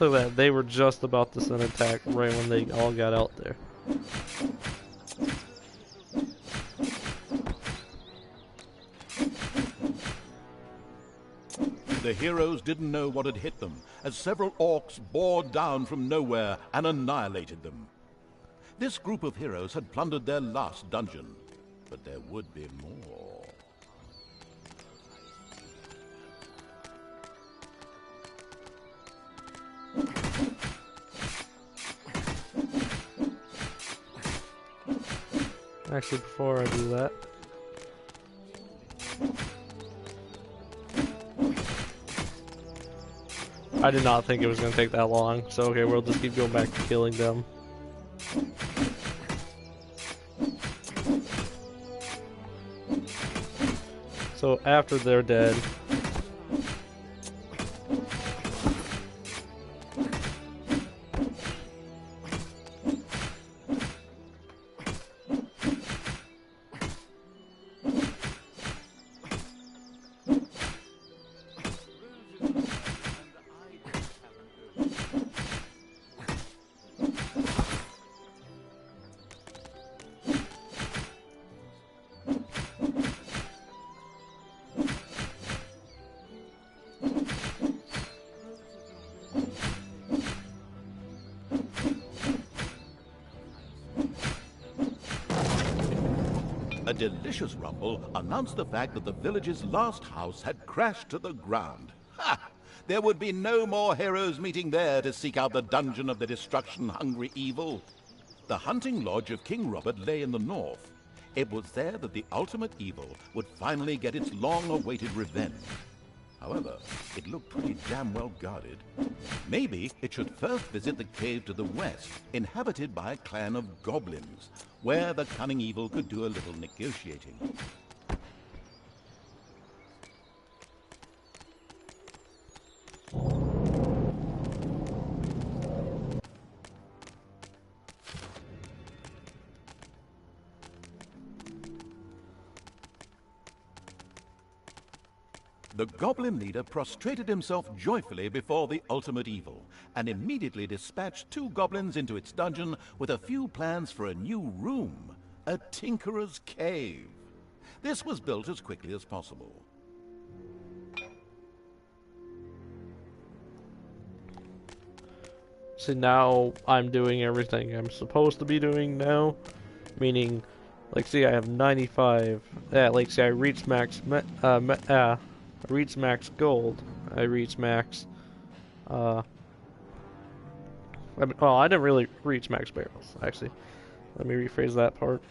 Look at that, they were just about to send an attack right when they all got out there. The heroes didn't know what had hit them, as several orcs bore down from nowhere and annihilated them. This group of heroes had plundered their last dungeon, but there would be more. Actually, before I do that, I did not think it was going to take that long, so okay, we'll just keep going back to killing them. So after they're dead, A delicious rumble announced the fact that the village's last house had crashed to the ground. Ha! There would be no more heroes meeting there to seek out the dungeon of the destruction-hungry evil. The hunting lodge of King Robert lay in the north. It was there that the ultimate evil would finally get its long-awaited revenge. However, it looked pretty damn well guarded. Maybe it should first visit the cave to the west, inhabited by a clan of goblins, where the cunning evil could do a little negotiating. The goblin leader prostrated himself joyfully before the ultimate evil, and immediately dispatched 2 goblins into its dungeon with a few plans for a new room, a tinkerer's cave. This was built as quickly as possible. see now I'm doing everything I'm supposed to be doing now, meaning, like, see, I have 95. Yeah, like, see, I reached max. I reached max gold. I reached max. Well, I didn't really reach max barrels, actually. Let me rephrase that part.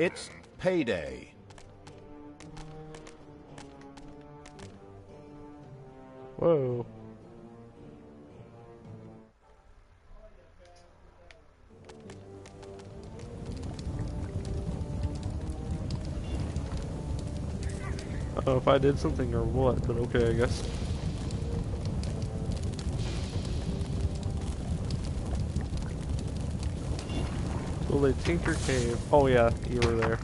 It's payday. Whoa. I don't know if I did something or what, but okay, I guess. Will they Tinker Cave? Oh yeah, you were there.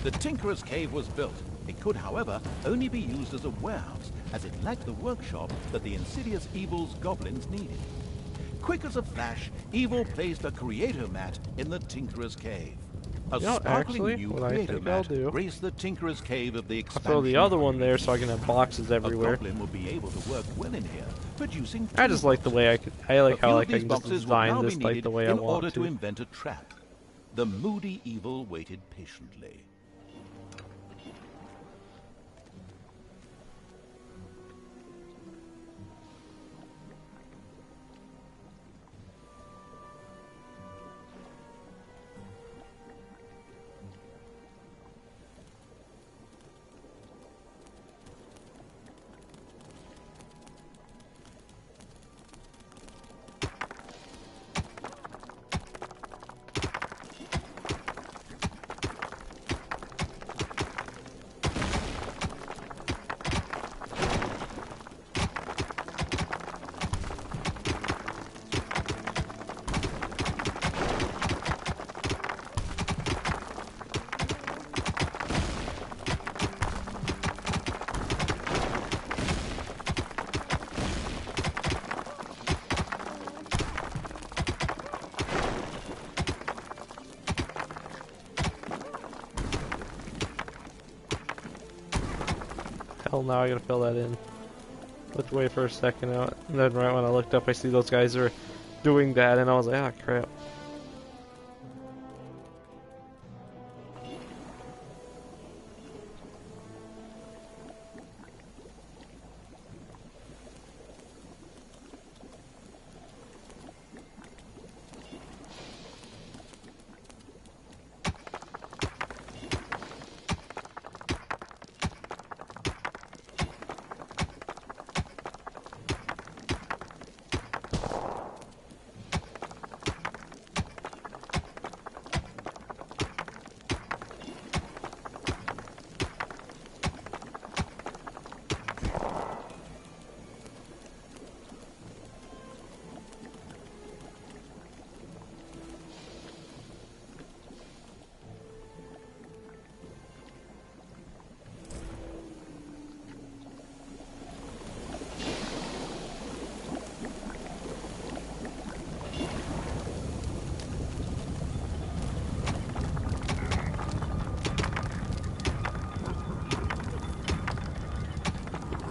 The Tinkerer's Cave was built. It could, however, only be used as a warehouse, as it lacked the workshop that the insidious Evil's goblins needed. Quick as a flash, Evil placed a creator mat in the Tinkerer's Cave. A sparkling actually, new what I creator think I'll mat do, graced the Tinkerer's Cave of the I'll expansion. throw the other one there so I can have boxes everywhere. A goblin will be able to work well in here, producing. I just like the way I like how A like few I of these can just boxes will design now this be like needed the way I in want order to to. invent a trap. The moody Evil waited patiently. Hell, now I gotta fill that in. Looked away for a second out, and then right when I looked up, I see those guys are doing that, and I was like, ah, crap.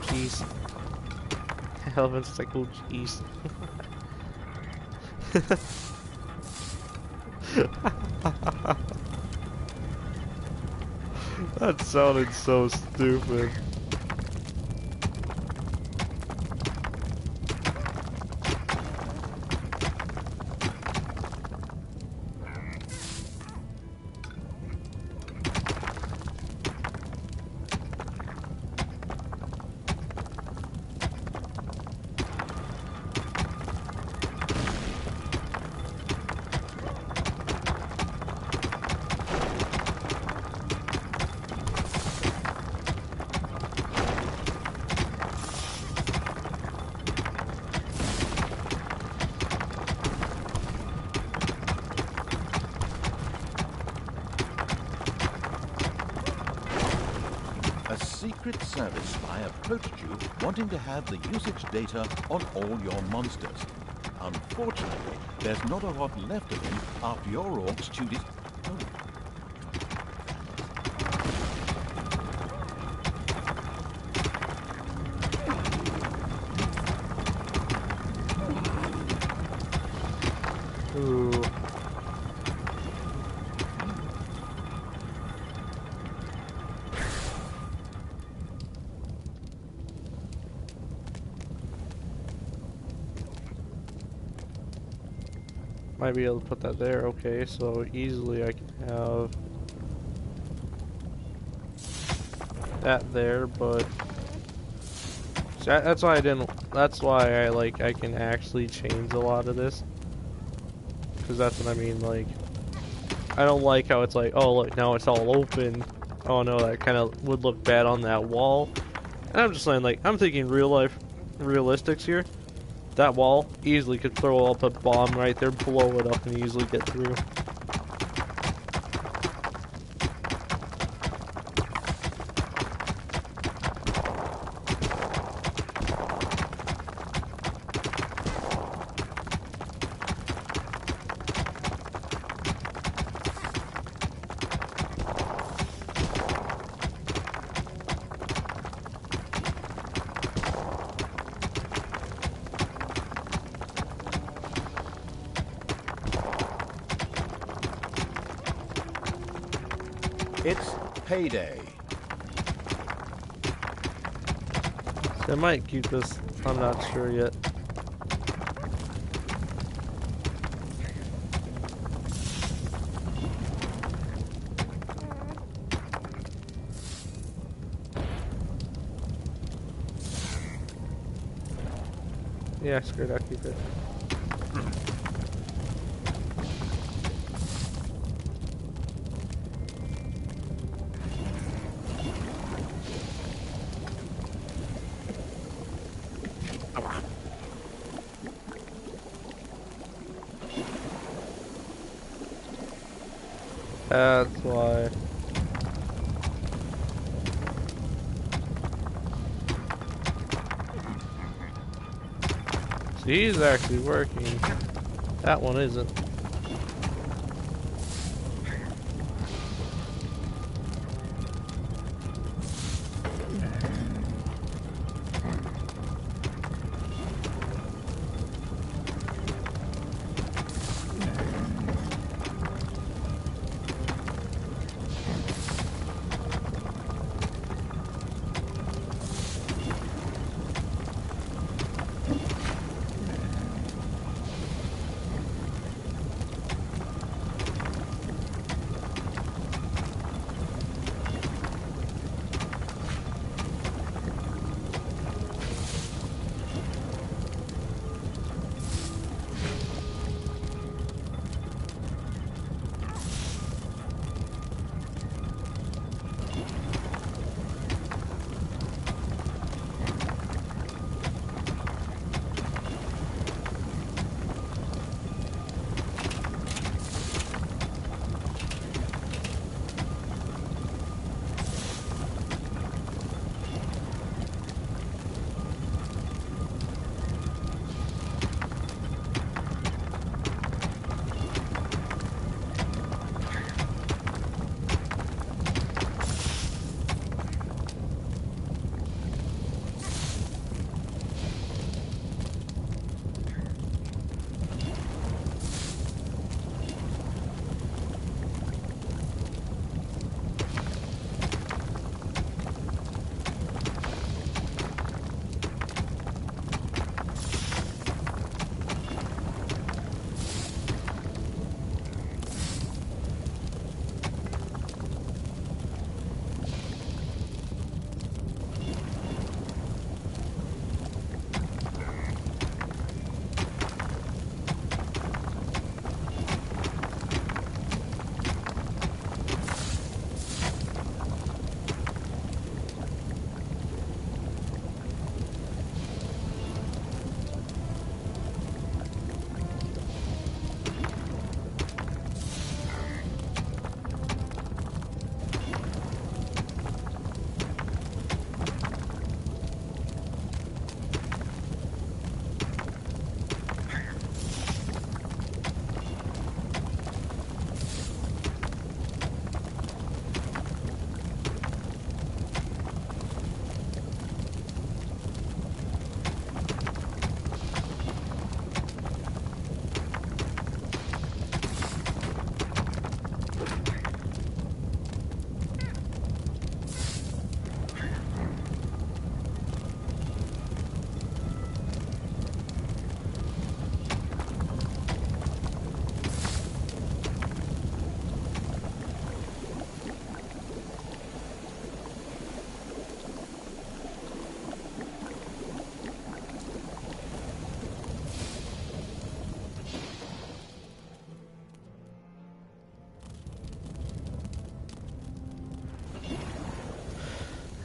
Jeez. Elephant's like, oh jeez. That sounded so stupid. Secret Service spy approached you wanting to have the usage data on all your monsters. Unfortunately, there's not a lot left of him after your orcs chewed his... Oh. Ooh. might be able to put that there. Okay, so easily I can have that there, but see, that's why I didn't. That's why I like I can actually change a lot of this, because that's what I mean. Like, I don't like how it's like, oh look, now it's all open. Oh no, that kind of would look bad on that wall. And I'm just saying, like, I'm thinking real life realistics here. That wall easily could throw up a bomb right there, blow it up, and easily get through. It's payday. So I might keep this. I'm not sure yet. Yeah, screw it, I'll keep it. That's why. See, he's actually working. That one isn't.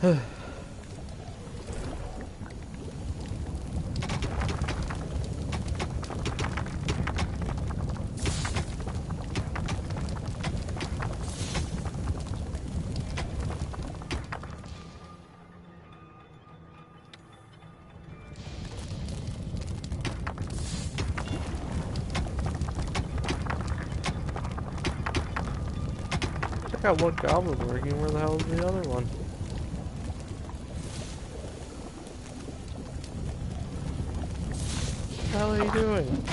I got one goblin working, where the hell is the other one? What the hell are you doing?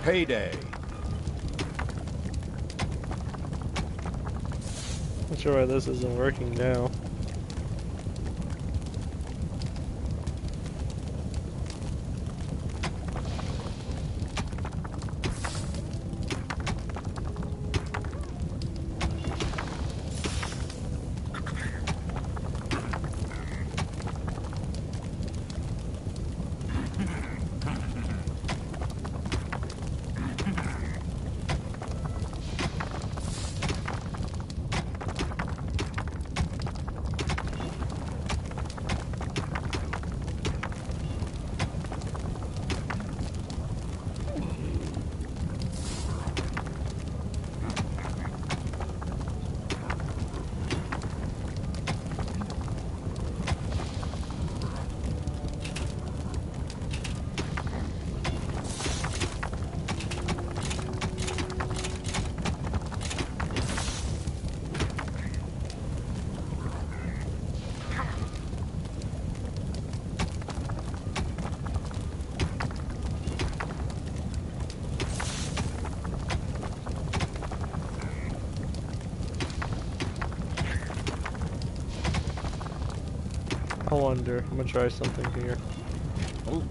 Payday. Not sure why this isn't working now. I wonder. I'm gonna try something here. Oh.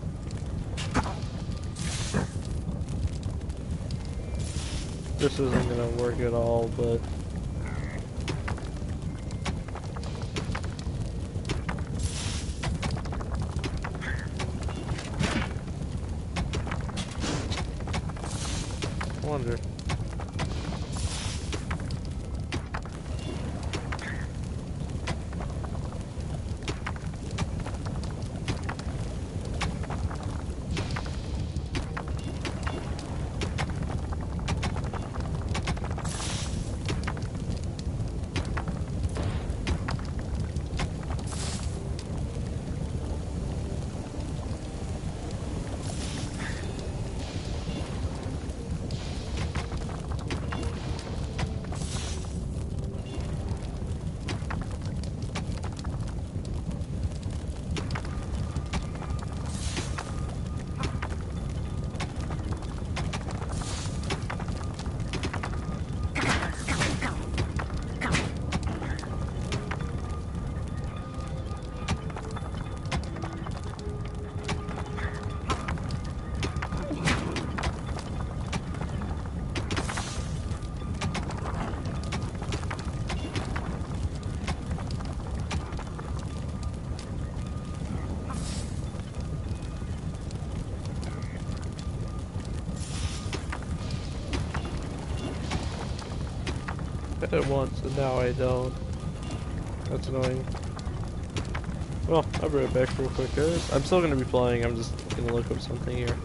This isn't gonna work at all, but... I wonder. I did it once, and now I don't. That's annoying. Well, I'll be right back real quick, guys. I'm still gonna be playing, I'm just gonna look up something here.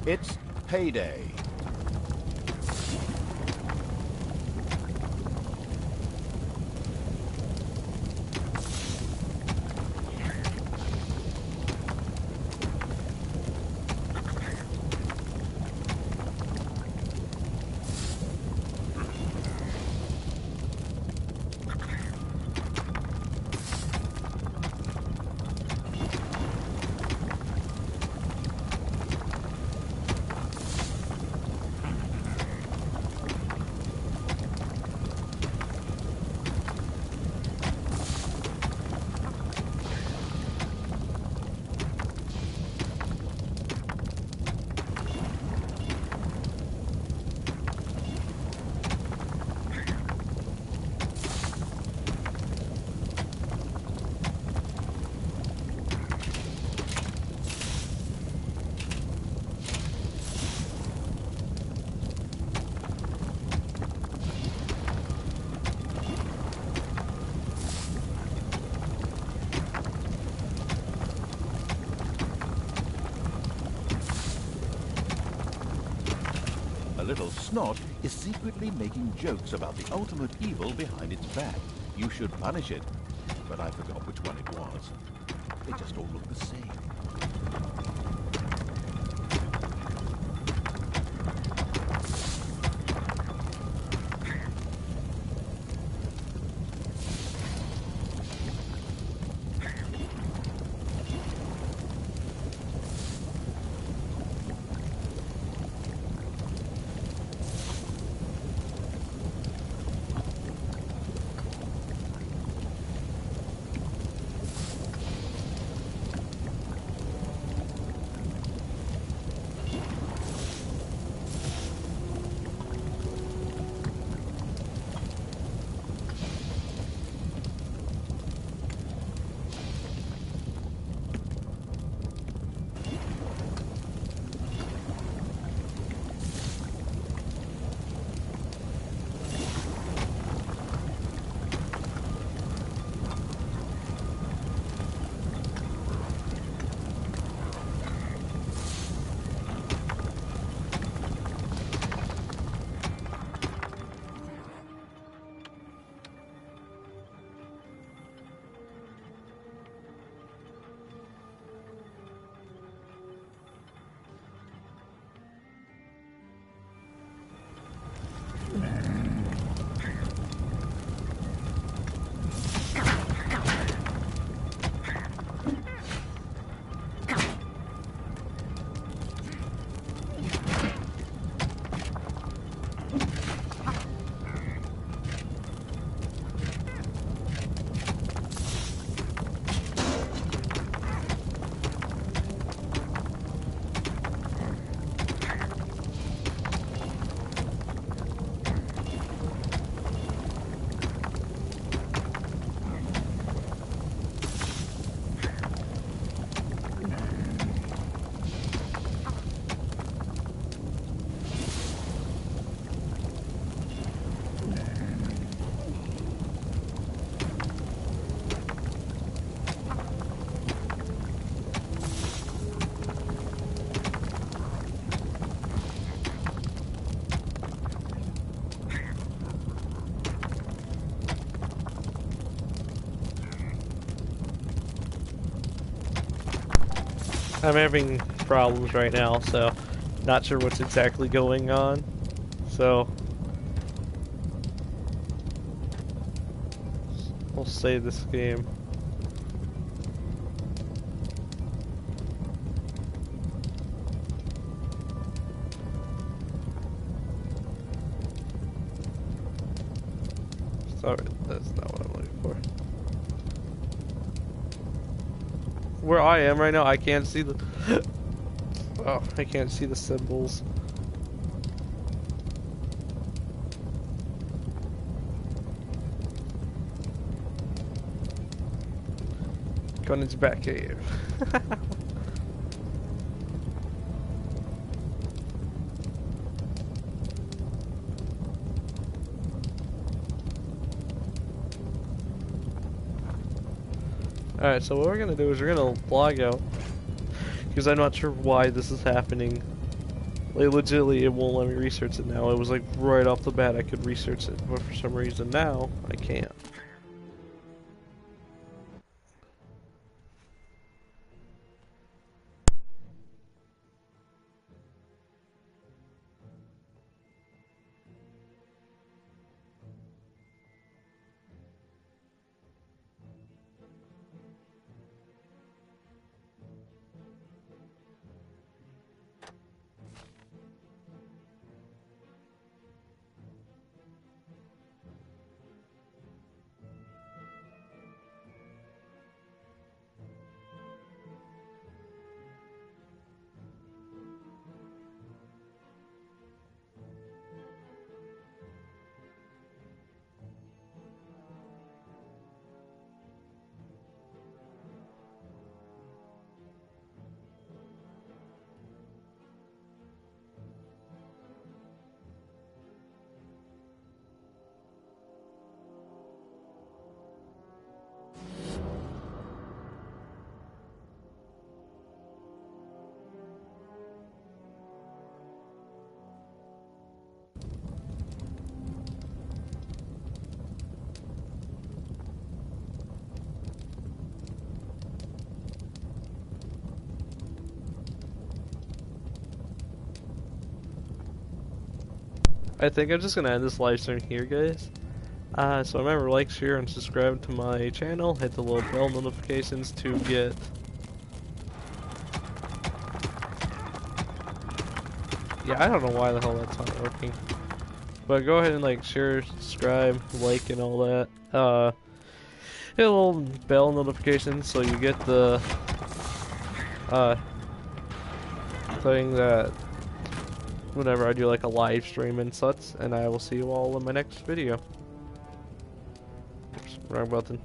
It's payday. A little snot is secretly making jokes about the ultimate evil behind its back. You should punish it, but I forgot which one it was. They just all look the same. I'm having problems right now, so not sure what's exactly going on. So we'll save this game. Sorry, that's not what I'm looking for. Where I am right now, I can't see the oh, I can't see the symbols. Going into Batcave. Alright, so what we're gonna do is we're gonna log out, because I'm not sure why this is happening. Like, legitimately, it won't let me research it now. It was like right off the bat I could research it, but for some reason now I can't. I think I'm just gonna end this live stream here, guys. So remember, like, share, and subscribe to my channel. Hit the little bell notifications to get... Yeah, I don't know why the hell that's not working. But go ahead and, like, share, subscribe, like, and all that. Hit a little bell notification so you get the thing that whenever I do like a live stream and such, and I will see you all in my next video. Oops, wrong button.